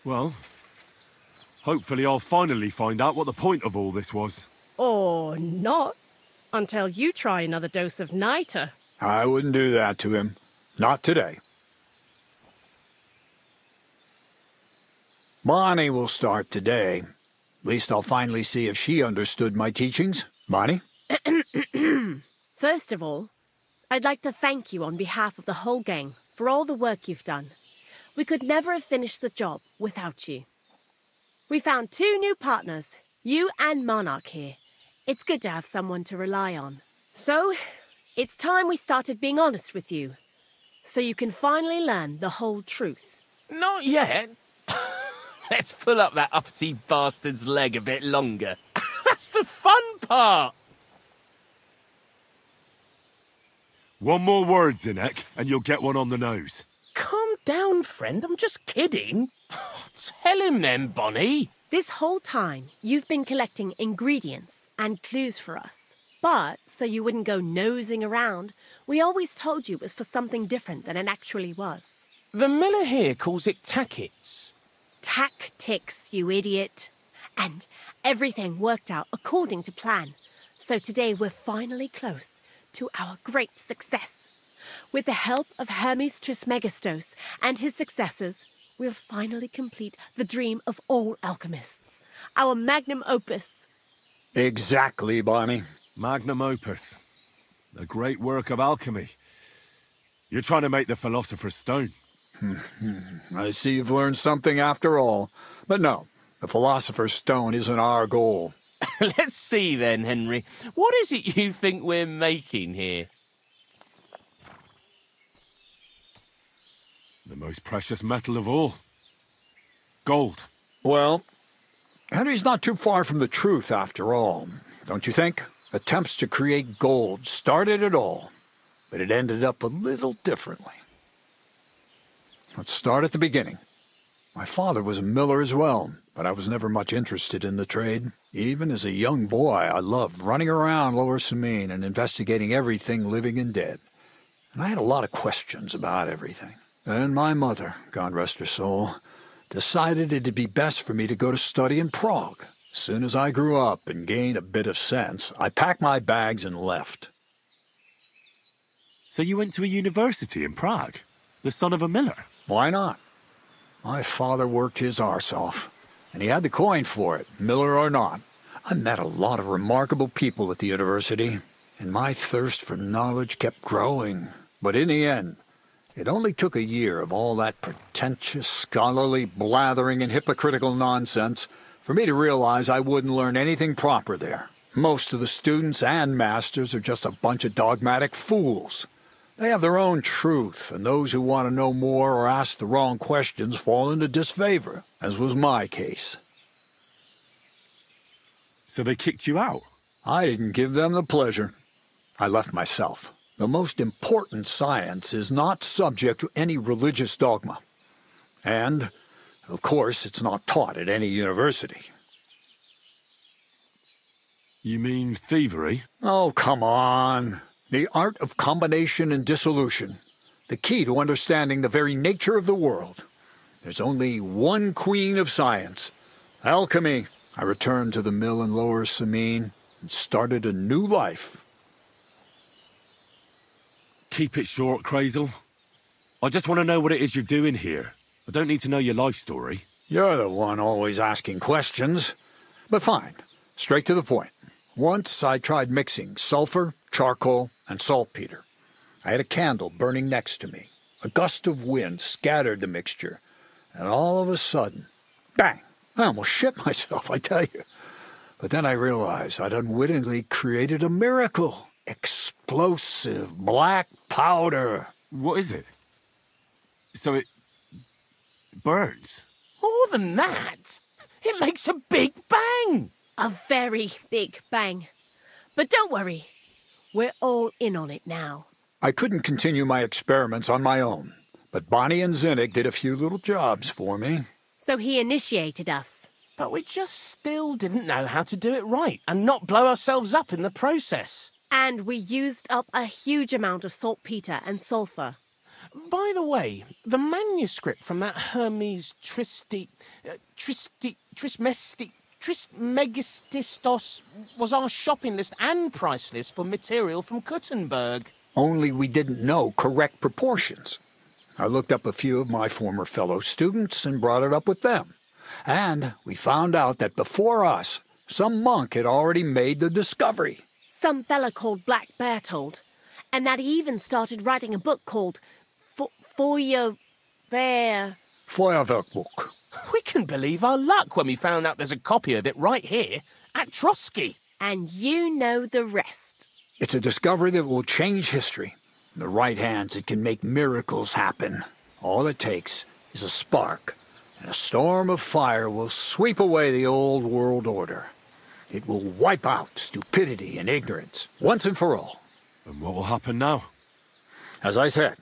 Well, hopefully I'll finally find out what the point of all this was. Or not, until you try another dose of niter. I wouldn't do that to him. Not today. Bonnie will start today. At least I'll finally see if she understood my teachings. Bonnie? First of all, I'd like to thank you on behalf of the whole gang for all the work you've done. We could never have finished the job without you. We found 2 new partners, you and Monarch here. It's good to have someone to rely on. So, it's time we started being honest with you, so you can finally learn the whole truth. Not yet. Let's pull up that uppity bastard's leg a bit longer. That's the fun part! One more word, Zinnek, and you'll get one on the nose. Calm down, friend. I'm just kidding. Tell him then, Bonnie. This whole time, you've been collecting ingredients and clues for us. But, so you wouldn't go nosing around, we always told you it was for something different than it actually was. The miller here calls it tackets. Tactics, you idiot. And everything worked out according to plan. So today we're finally close to our great success. With the help of Hermes Trismegistos and his successors, we'll finally complete the dream of all alchemists. Our magnum opus. Exactly, Bonnie. Magnum opus. The great work of alchemy. You're trying to make the Philosopher's Stone. I see you've learned something after all. But no, the Philosopher's Stone isn't our goal. Let's see then, Henry. What is it you think we're making here? The most precious metal of all. Gold. Well, Henry's not too far from the truth after all, don't you think? Attempts to create gold started it all, but it ended up a little differently. Let's start at the beginning. My father was a miller as well, but I was never much interested in the trade. Even as a young boy, I loved running around Lower Samine and investigating everything living and dead. And I had a lot of questions about everything. Then my mother, God rest her soul, decided it'd be best for me to go to study in Prague. As soon as I grew up and gained a bit of sense, I packed my bags and left. So you went to a university in Prague? The son of a miller? Why not? My father worked his arse off, and he had the coin for it, miller or not. I met a lot of remarkable people at the university, and my thirst for knowledge kept growing. But in the end, it only took a year of all that pretentious, scholarly blathering and hypocritical nonsense for me to realize I wouldn't learn anything proper there. Most of the students and masters are just a bunch of dogmatic fools. They have their own truth, and those who want to know more or ask the wrong questions fall into disfavor, as was my case. So they kicked you out? I didn't give them the pleasure. I left myself. The most important science is not subject to any religious dogma. And, of course, it's not taught at any university. You mean thievery? Oh, come on. The art of combination and dissolution. The key to understanding the very nature of the world. There's only one queen of science. Alchemy. I returned to the mill in Lower Samine and started a new life. Keep it short, Crazel. I just want to know what it is you're doing here. I don't need to know your life story. You're the one always asking questions. But fine. Straight to the point. Once I tried mixing sulfur, charcoal, and saltpeter. I had a candle burning next to me. A gust of wind scattered the mixture, and all of a sudden, bang! I almost shit myself, I tell you. But then I realized I'd unwittingly created a miracle. Explosive black powder. What is it? So it burns? More than that, it makes a big bang. A very big bang. But don't worry. We're all in on it now. I couldn't continue my experiments on my own, but Bonnie and Zinnik did a few little jobs for me. So he initiated us. But we just still didn't know how to do it right and not blow ourselves up in the process. And we used up a huge amount of saltpeter and sulfur. By the way, the manuscript from that Hermes Trismegistos was our shopping list and price list for material from Kuttenberg. Only we didn't know correct proportions. I looked up a few of my former fellow students and brought it up with them. And we found out that before us, some monk had already made the discovery. Some fella called Black Bertold. And that he even started writing a book called Feuerwerkbuch. We couldn't believe our luck when we found out there's a copy of it right here at Trotsky. And you know the rest. It's a discovery that will change history. In the right hands, it can make miracles happen. All it takes is a spark, and a storm of fire will sweep away the old world order. It will wipe out stupidity and ignorance, once and for all. And what will happen now? As I said,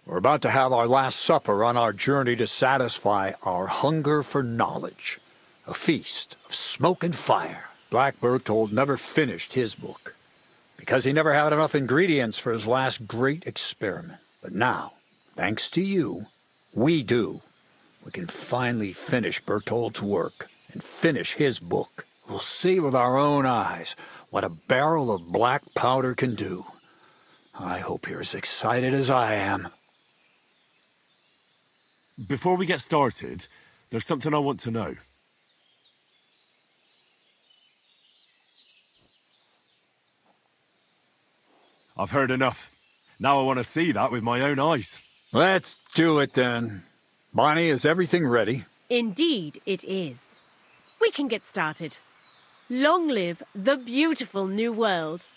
we're about to have our last supper on our journey to satisfy our hunger for knowledge. A feast of smoke and fire. Black Bertold never finished his book, because he never had enough ingredients for his last great experiment. But now, thanks to you, we do. We can finally finish Bertold's work and finish his book. We'll see with our own eyes what a barrel of black powder can do. I hope you're as excited as I am. Before we get started, there's something I want to know. I've heard enough. Now I want to see that with my own eyes. Let's do it then. Bonnie, is everything ready? Indeed it is. We can get started. Long live the beautiful new world.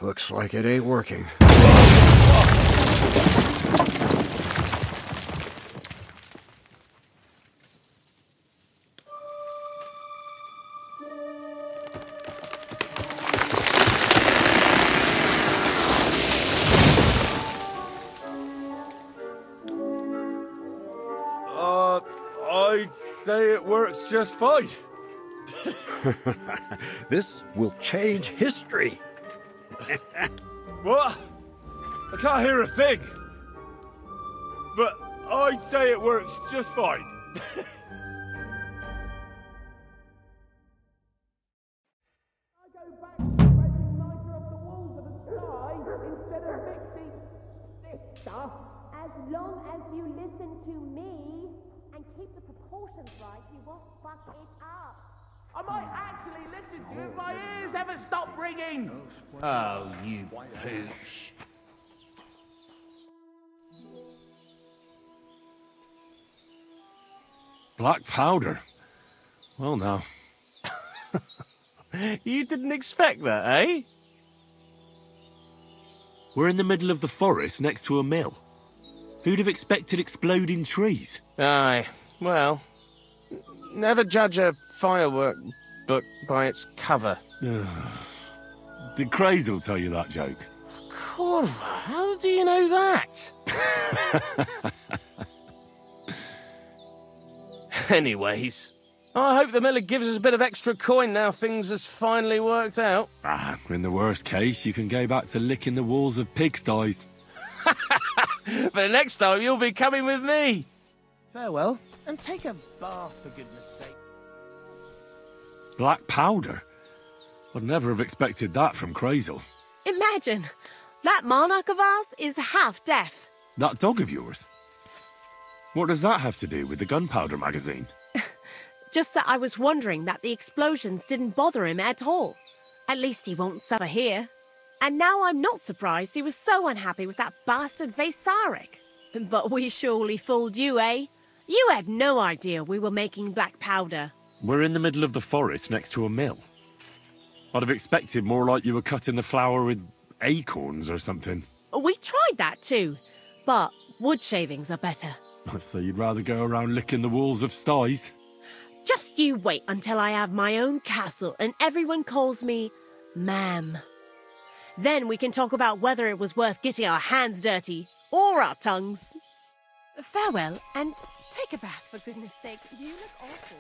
Looks like it ain't working. I'd say it works just fine. This will change history. What? I can't hear a thing. But I'd say it works just fine. As long as you listen to me and keep the proportions right, you won't fuck it up. I might actually listen to you if my ears ever stop ringing. Oh, you pooch. Black powder? Well, now. You didn't expect that, eh? We're in the middle of the forest next to a mill. Who'd have expected exploding trees? Aye, well, never judge a firework book by its cover. The craze will tell you that joke. Corva, how do you know that? Anyways, I hope the miller gives us a bit of extra coin now things has finally worked out. Ah, in the worst case, you can go back to licking the walls of pigsties. But next time you'll be coming with me. Farewell, and take a bath for goodness sake. Black powder? I'd never have expected that from Crazel. Imagine, that monarch of ours is half deaf. That dog of yours? What does that have to do with the gunpowder magazine? Just that I was wondering that the explosions didn't bother him at all. At least he won't suffer here. And now I'm not surprised he was so unhappy with that bastard Vasarik. But we surely fooled you, eh? You had no idea we were making black powder. We're in the middle of the forest next to a mill. I'd have expected more like you were cutting the flour with acorns or something. We tried that too, but wood shavings are better. So you'd rather go around licking the walls of sties? Just you wait until I have my own castle and everyone calls me ma'am. Then we can talk about whether it was worth getting our hands dirty or our tongues. Farewell, and take a bath for goodness sake. You look awful.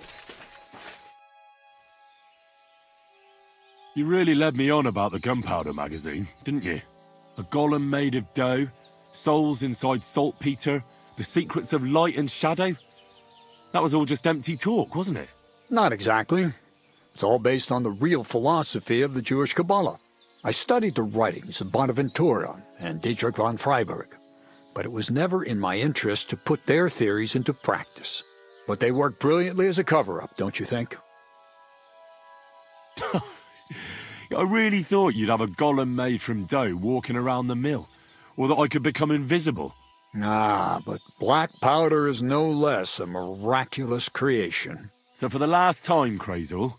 You really led me on about the gunpowder magazine, didn't you? A golem made of dough, souls inside saltpeter, the secrets of light and shadow. That was all just empty talk, wasn't it? Not exactly. It's all based on the real philosophy of the Jewish Kabbalah. I studied the writings of Bonaventura and Dietrich von Freiberg, but it was never in my interest to put their theories into practice. But they work brilliantly as a cover-up, don't you think? I really thought you'd have a golem made from dough walking around the mill, or that I could become invisible. Ah, but black powder is no less a miraculous creation. So for the last time, Crazel,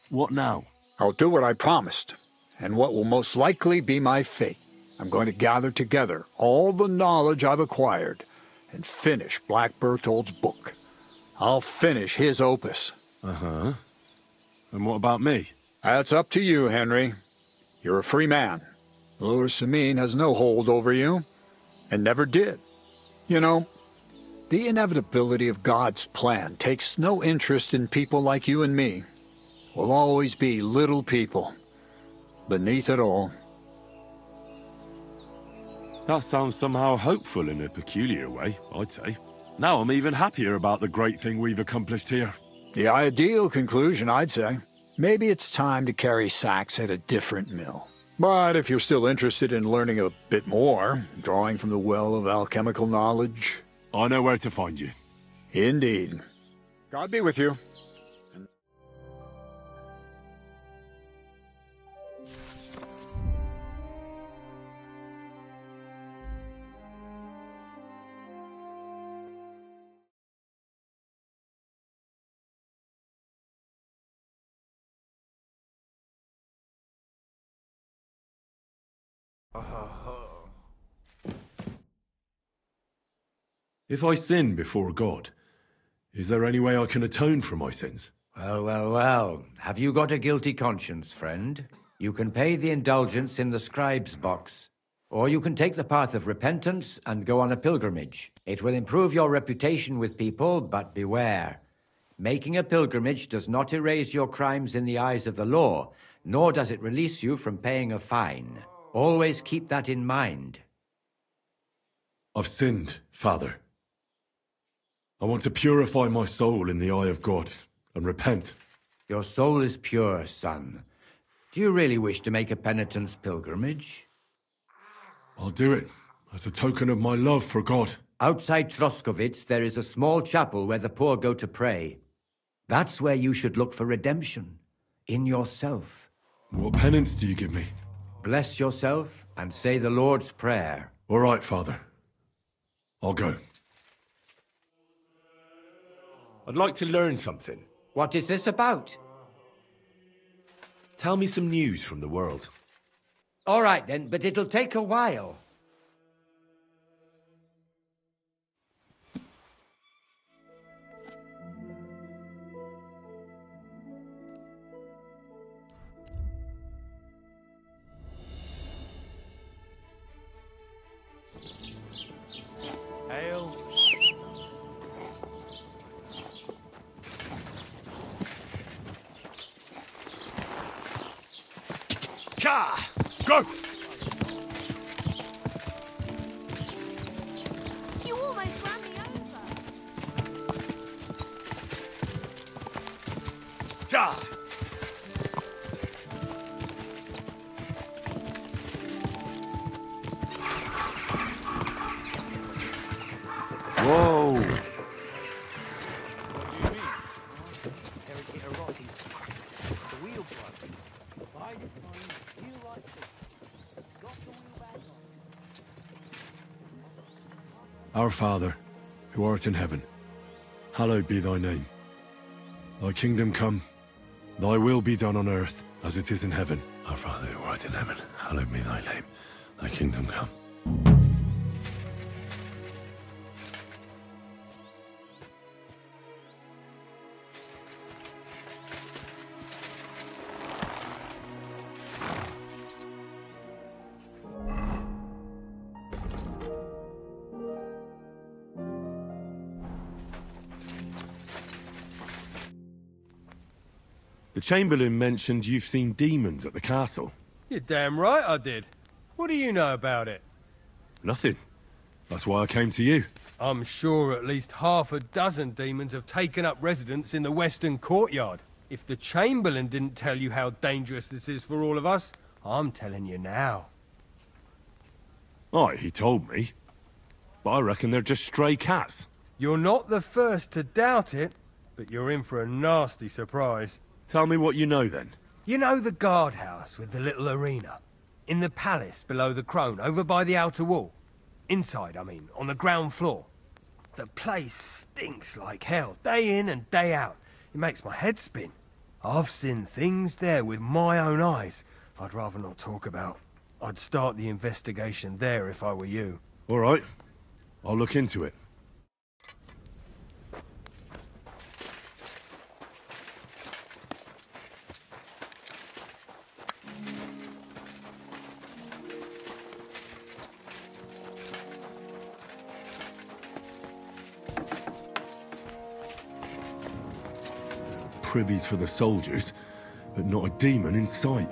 what now? I'll do what I promised, and what will most likely be my fate. I'm going to gather together all the knowledge I've acquired and finish Black Berthold's book. I'll finish his opus. Uh-huh. And what about me? That's up to you, Henry. You're a free man. Lord Samin has no hold over you, and never did. You know, the inevitability of God's plan takes no interest in people like you and me. We'll always be little people, beneath it all. That sounds somehow hopeful in a peculiar way, I'd say. Now I'm even happier about the great thing we've accomplished here. The ideal conclusion, I'd say. Maybe it's time to carry sacks at a different mill. But if you're still interested in learning a bit more, drawing from the well of alchemical knowledge... I know where to find you. Indeed. God be with you. If I sin before God, is there any way I can atone for my sins? Well, well, well. Have you got a guilty conscience, friend? You can pay the indulgence in the scribe's box. Or you can take the path of repentance and go on a pilgrimage. It will improve your reputation with people, but beware. Making a pilgrimage does not erase your crimes in the eyes of the law, nor does it release you from paying a fine. Always keep that in mind. I've sinned, Father. I want to purify my soul in the eye of God and repent. Your soul is pure, son. Do you really wish to make a penitence pilgrimage? I'll do it, as a token of my love for God. Outside Troskovitz, there is a small chapel where the poor go to pray. That's where you should look for redemption, in yourself. What penance do you give me? Bless yourself and say the Lord's Prayer. All right, Father. I'll go. I'd like to learn something. What is this about? Tell me some news from the world. All right then, but it'll take a while. Hail. Ka! Go! You almost ran me over. Ja! Whoa! Our Father, who art in heaven, hallowed be thy name. Thy kingdom come, thy will be done on earth as it is in heaven. Our Father, who art in heaven, hallowed be thy name. Thy kingdom come. The Chamberlain mentioned you've seen demons at the castle. You're damn right I did. What do you know about it? Nothing. That's why I came to you. I'm sure at least half a dozen demons have taken up residence in the western courtyard. If the Chamberlain didn't tell you how dangerous this is for all of us, I'm telling you now. Aye, he told me. But I reckon they're just stray cats. You're not the first to doubt it, but you're in for a nasty surprise. Tell me what you know, then. You know the guardhouse with the little arena? In the palace below the Crone, over by the outer wall? Inside, I mean, on the ground floor. The place stinks like hell, day in and day out. It makes my head spin. I've seen things there with my own eyes I'd rather not talk about. I'd start the investigation there if I were you. All right. I'll look into it. Privies for the soldiers, but not a demon in sight.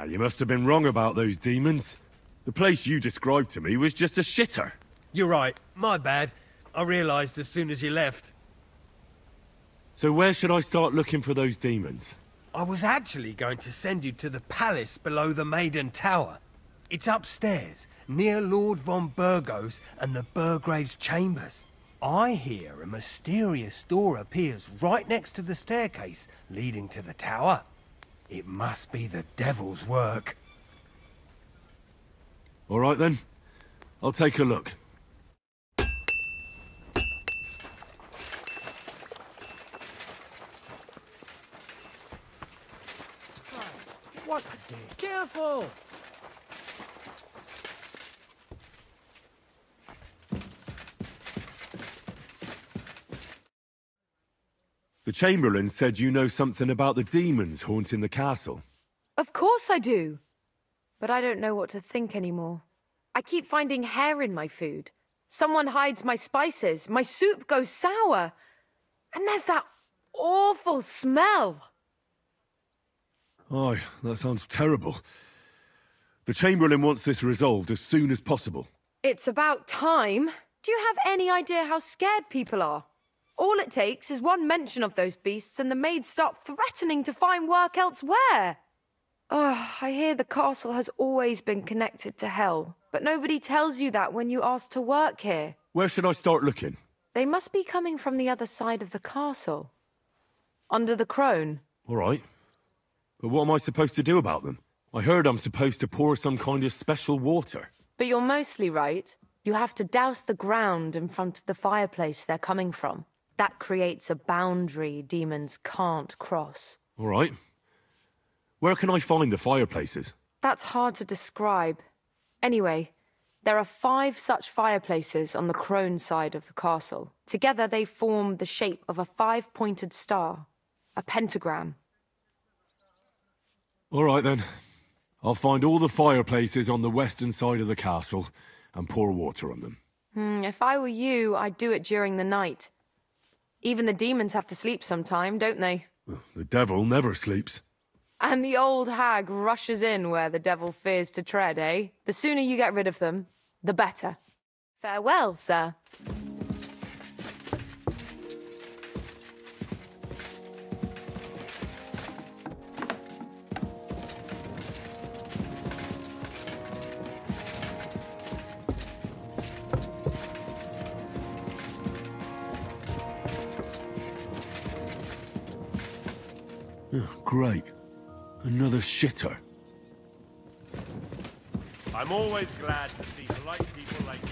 You must have been wrong about those demons. The place you described to me was just a shitter. You're right. My bad. I realised as soon as you left. So where should I start looking for those demons? I was actually going to send you to the palace below the Maiden Tower. It's upstairs, near Lord von Burgos and the Burgrave's chambers. I hear a mysterious door appears right next to the staircase leading to the tower. It must be the devil's work. All right then. I'll take a look. What a day. Careful! The Chamberlain said you know something about the demons haunting the castle. Of course I do. But I don't know what to think anymore. I keep finding hair in my food. Someone hides my spices. My soup goes sour. And there's that awful smell. Aye, that sounds terrible. The Chamberlain wants this resolved as soon as possible. It's about time. Do you have any idea how scared people are? All it takes is one mention of those beasts and the maids start threatening to find work elsewhere. I hear the castle has always been connected to hell, but nobody tells you that when you ask to work here. Where should I start looking? They must be coming from the other side of the castle. Under the Crone. All right. But what am I supposed to do about them? I heard I'm supposed to pour some kind of special water. But you're mostly right. You have to douse the ground in front of the fireplace they're coming from. That creates a boundary demons can't cross. All right. Where can I find the fireplaces? That's hard to describe. Anyway, there are 5 such fireplaces on the Crone side of the castle. Together they form the shape of a 5-pointed star, a pentagram. All right, then. I'll find all the fireplaces on the western side of the castle and pour water on them. If I were you, I'd do it during the night. Even the demons have to sleep sometime, don't they? The devil never sleeps. And the old hag rushes in where the devil fears to tread, eh? The sooner you get rid of them, the better. Farewell, sir. Great. Another shitter. I'm always glad to see polite people like you.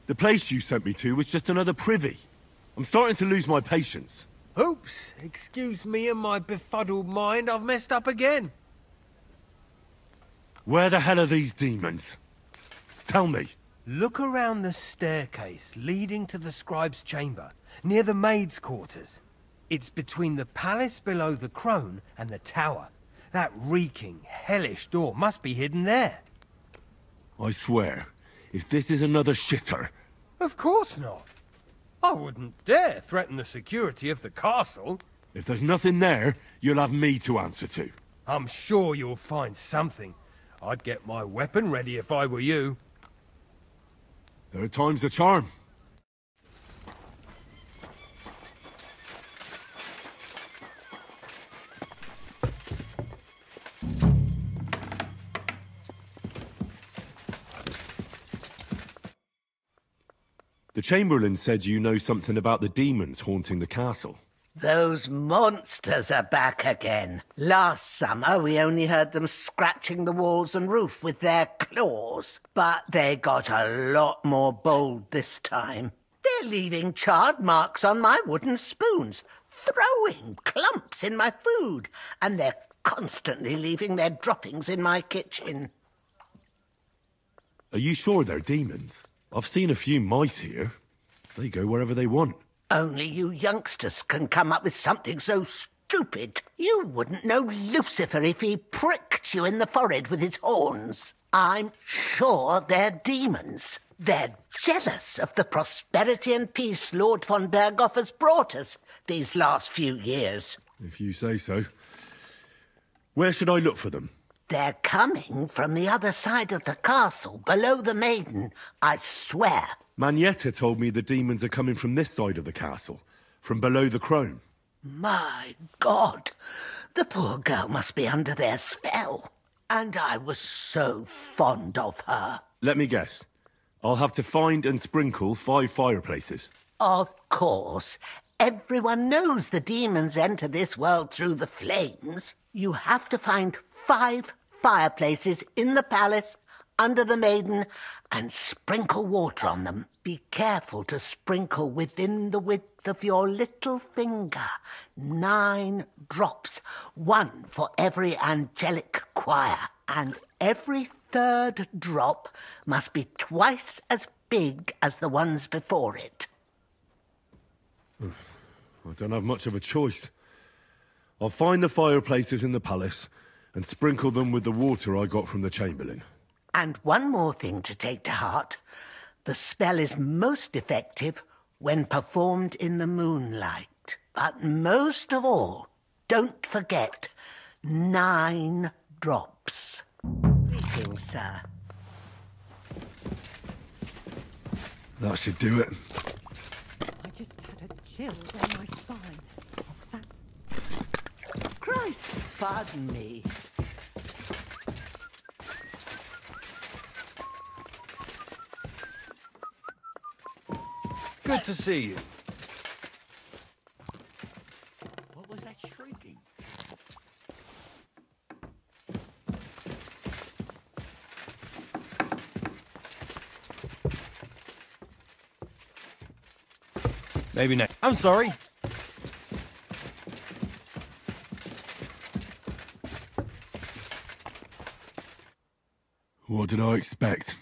The place you sent me to was just another privy. I'm starting to lose my patience. Oops! Excuse me and my befuddled mind, I've messed up again. Where the hell are these demons? Tell me. Look around the staircase leading to the scribe's chamber, near the maid's quarters. It's between the palace below the crone and the tower. That reeking, hellish door must be hidden there. I swear, if this is another shitter... Of course not. I wouldn't dare threaten the security of the castle. If there's nothing there, you'll have me to answer to. I'm sure you'll find something. I'd get my weapon ready if I were you. Third time's the charm. The Chamberlain said you know something about the demons haunting the castle. Those monsters are back again. Last summer, we only heard them scratching the walls and roof with their claws. But they got a lot more bold this time. They're leaving charred marks on my wooden spoons, throwing clumps in my food, and they're constantly leaving their droppings in my kitchen. Are you sure they're demons? I've seen a few mice here. They go wherever they want. Only you youngsters can come up with something so stupid. You wouldn't know Lucifer if he pricked you in the forehead with his horns. I'm sure they're demons. They're jealous of the prosperity and peace Lord von Berghoff has brought us these last few years. If you say so. Where should I look for them? They're coming from the other side of the castle, below the maiden, I swear. Manietta told me the demons are coming from this side of the castle, from below the crone. My God, the poor girl must be under their spell. And I was so fond of her. Let me guess. I'll have to find and sprinkle 5 fireplaces. Of course. Everyone knows the demons enter this world through the flames. You have to find 5 fireplaces in the palace, under the maiden, and sprinkle water on them. Be careful to sprinkle within the width of your little finger. 9 drops, 1 for every angelic choir. And every 3rd drop must be twice as big as the ones before it. I don't have much of a choice. I'll find the fireplaces in the palace and sprinkle them with the water I got from the Chamberlain. And one more thing to take to heart. The spell is most effective when performed in the moonlight. But most of all, don't forget 9 drops. Greetings, sir. That should do it. I just had a chill down my spine. What was that? Christ, pardon me. Good to see you. What was that shrieking? Maybe next. I'm sorry. What did I expect?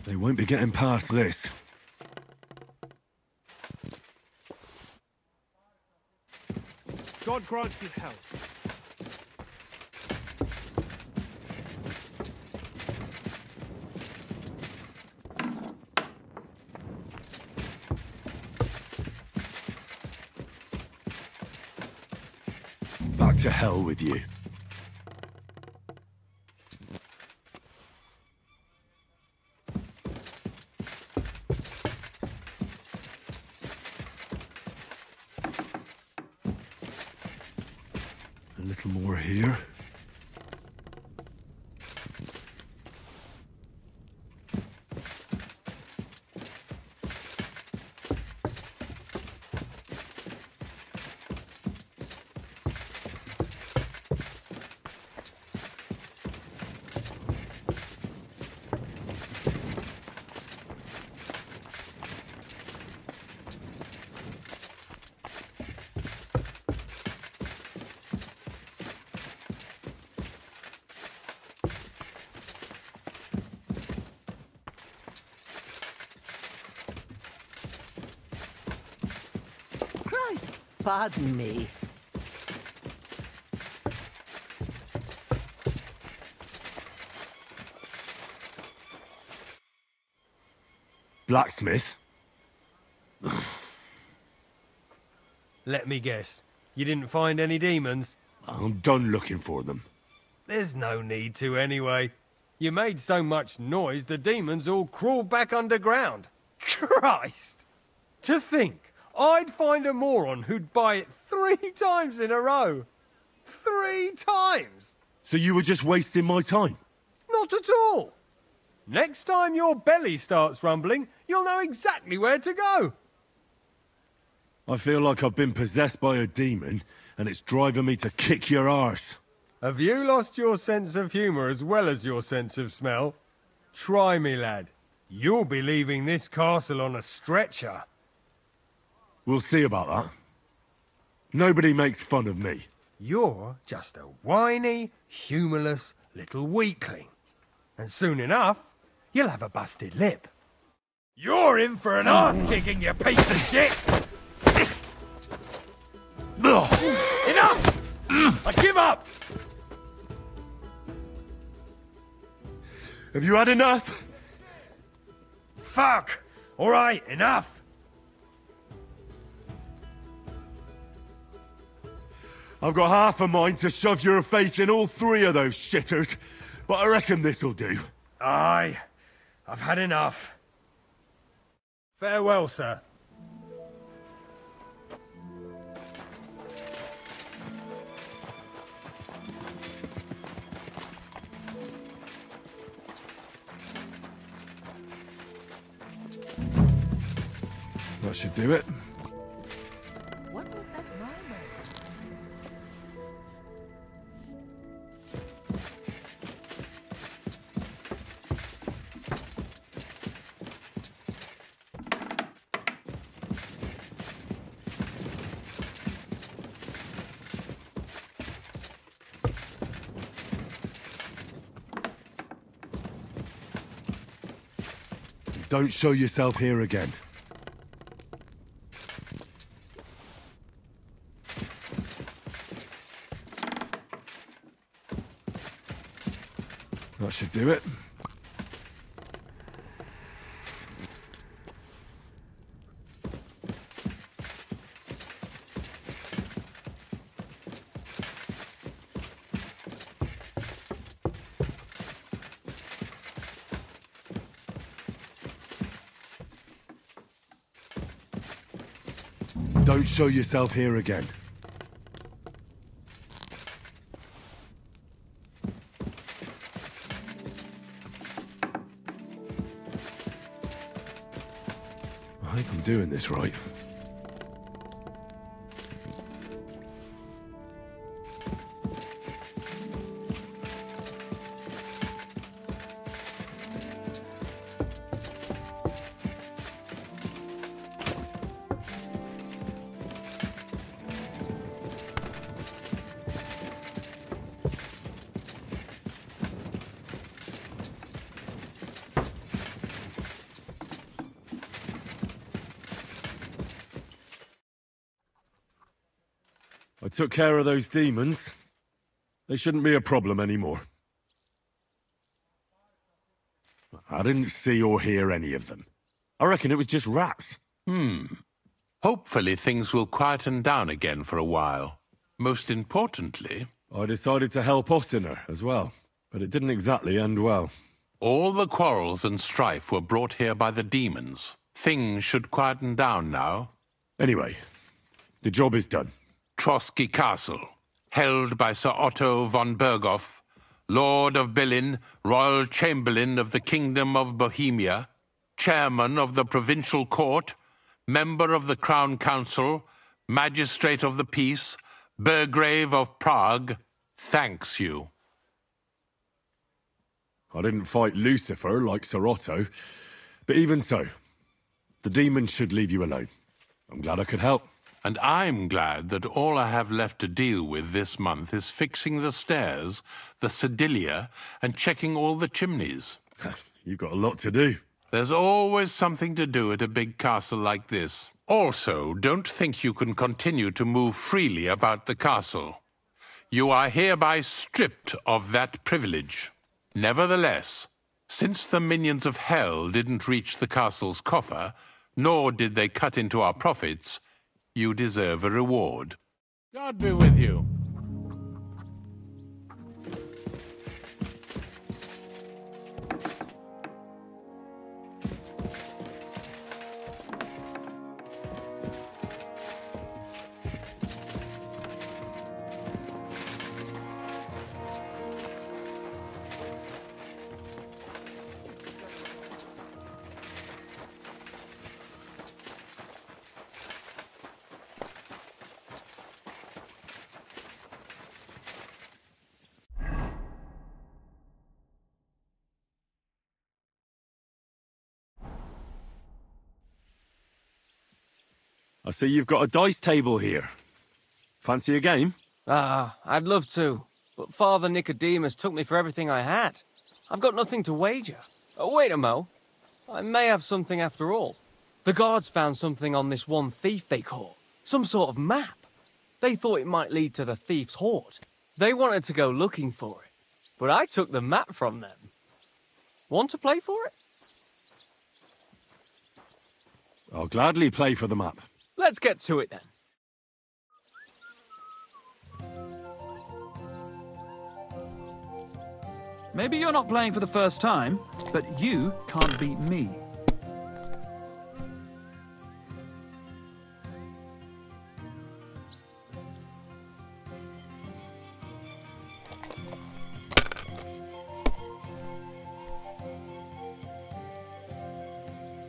They won't be getting past this. God grant you health. Back to hell with you. A little more here. Pardon me. Blacksmith? Let me guess. You didn't find any demons? I'm done looking for them. There's no need to anyway. You made so much noise the demons all crawled back underground. Christ! To think I'd find a moron who'd buy it 3 times in a row. 3 times! So you were just wasting my time? Not at all. Next time your belly starts rumbling, you'll know exactly where to go. I feel like I've been possessed by a demon, and it's driving me to kick your arse. Have you lost your sense of humour as well as your sense of smell? Try me, lad. You'll be leaving this castle on a stretcher. We'll see about that. Nobody makes fun of me. You're just a whiny, humourless little weakling. And soon enough, you'll have a busted lip. You're in for an arse-kicking, you piece of shit! Enough! I give up! Have you had enough? Fuck! All right, enough! I've got half a mind to shove your face in all 3 of those shitters, but I reckon this'll do. Aye, I've had enough. Farewell, sir. That should do it. What was that murmur? Don't show yourself here again. That should do it. Don't show yourself here again. I think I'm doing this right. I took care of those demons. They shouldn't be a problem anymore. I didn't see or hear any of them. I reckon it was just rats. Hopefully things will quieten down again for a while. Most importantly, I decided to help Ossiner as well, but it didn't exactly end well. all the quarrels and strife were brought here by the demons. Things should quieten down now. Anyway, the job is done. Trotsky Castle, held by Sir Otto von Berghoff, Lord of Billin, Royal Chamberlain of the Kingdom of Bohemia, Chairman of the Provincial Court, Member of the Crown Council, Magistrate of the Peace, Burgrave of Prague, thanks you. I didn't fight Lucifer like Sir Otto, but even so, the demons should leave you alone. I'm glad I could help. And I'm glad that all I have left to deal with this month is fixing the stairs, the sedilia, and checking all the chimneys. You've got a lot to do. There's always something to do at a big castle like this. Also, don't think you can continue to move freely about the castle. You are hereby stripped of that privilege. Nevertheless, since the minions of hell didn't reach the castle's coffer, nor did they cut into our profits, you deserve a reward. God be with you. I see you've got a dice table here. Fancy a game? I'd love to, but Father Nicodemus took me for everything I had. I've got nothing to wager. Oh, wait a mo. I may have something after all. The guards found something on this one thief they caught. Some sort of map. They thought it might lead to the thief's hoard. They wanted to go looking for it, but I took the map from them. Want to play for it? I'll gladly play for the map. Let's get to it then. Maybe you're not playing for the first time, but you can't beat me.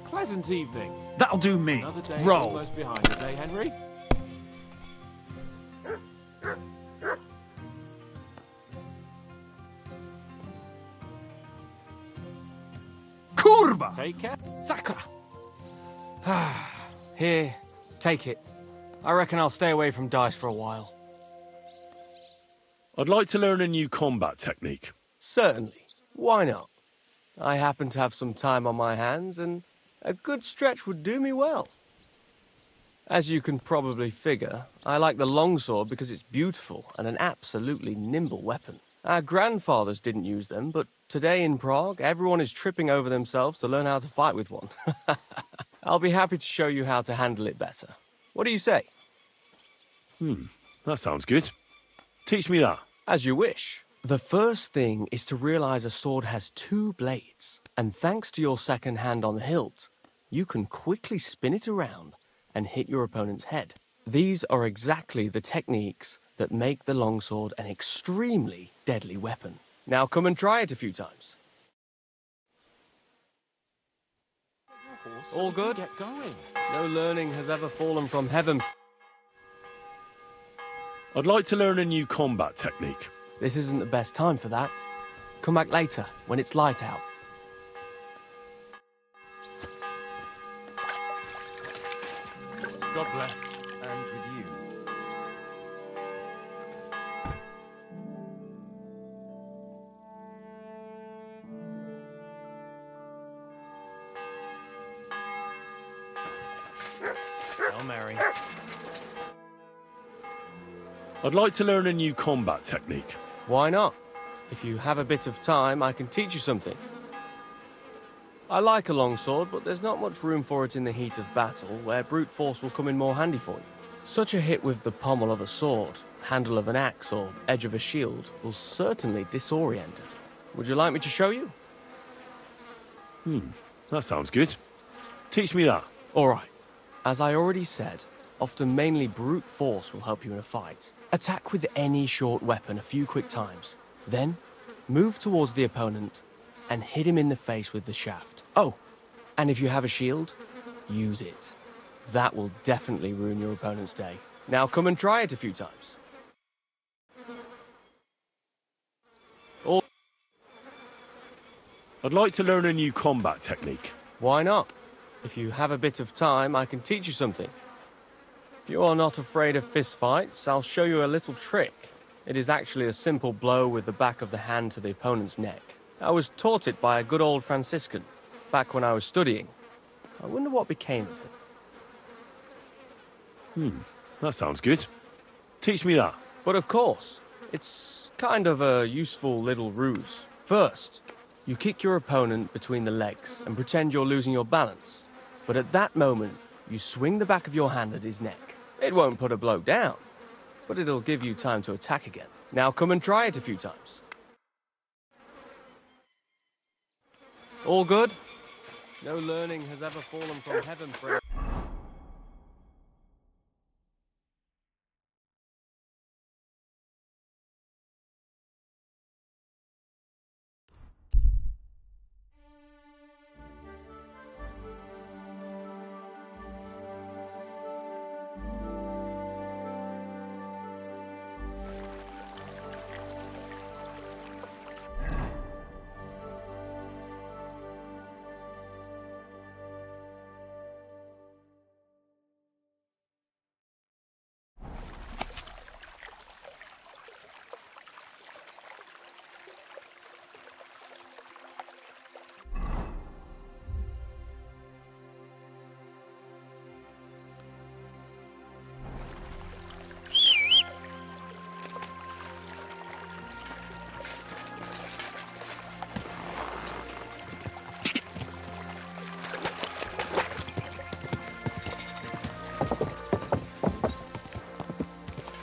Pleasant evening. That'll do me. Another day Roll. almost behind us, eh, Henry? Kurva! Take care. Sakura! Here, take it. I reckon I'll stay away from dice for a while. I'd like to learn a new combat technique. Certainly. Why not? I happen to have some time on my hands, and a good stretch would do me well. As you can probably figure, I like the longsword because it's beautiful and an absolutely nimble weapon. Our grandfathers didn't use them, but today in Prague, everyone is tripping over themselves to learn how to fight with one. I'll be happy to show you how to handle it better. What do you say? That sounds good. Teach me that. As you wish. The first thing is to realize a sword has two blades, and thanks to your second hand on the hilt, you can quickly spin it around and hit your opponent's head. These are exactly the techniques that make the longsword an extremely deadly weapon. Now come and try it a few times. All good? Get going. No learning has ever fallen from heaven. I'd like to learn a new combat technique. This isn't the best time for that. Come back later, when it's light out. God bless. And with you. Hail Mary. I'd like to learn a new combat technique. Why not? If you have a bit of time, I can teach you something. I like a longsword, but there's not much room for it in the heat of battle, where brute force will come in more handy for you. Such a hit with the pommel of a sword, handle of an axe, or edge of a shield will certainly disorient it. Would you like me to show you? That sounds good. Teach me that. Alright. As I already said, often mainly brute force will help you in a fight. Attack with any short weapon a few quick times. Then, move towards the opponent and hit him in the face with the shaft. Oh, and if you have a shield, use it. That will definitely ruin your opponent's day. Now come and try it a few times. I'd like to learn a new combat technique. Why not? If you have a bit of time, I can teach you something. If you are not afraid of fistfights, I'll show you a little trick. It is actually a simple blow with the back of the hand to the opponent's neck. I was taught it by a good old Franciscan, back when I was studying. I wonder what became of it. That sounds good. Teach me that. But of course, it's kind of a useful little ruse. First, you kick your opponent between the legs and pretend you're losing your balance. But at that moment, you swing the back of your hand at his neck. It won't put a blow down, but it'll give you time to attack again. Now come and try it a few times. All good? No learning has ever fallen from heaven, friend.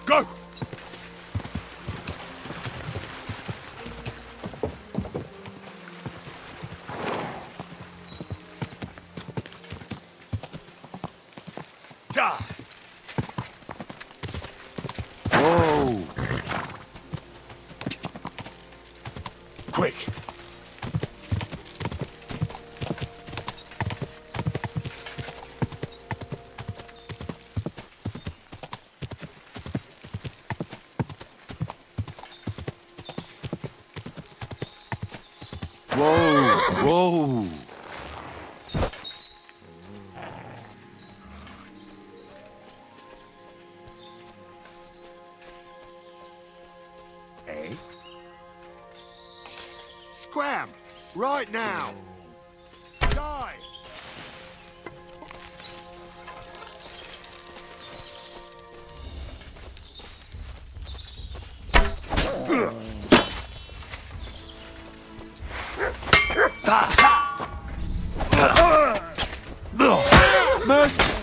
Go! Die! Whoa! Quick! Whoa! Whoa! Eh? Scram! Right now! Die! Mercy!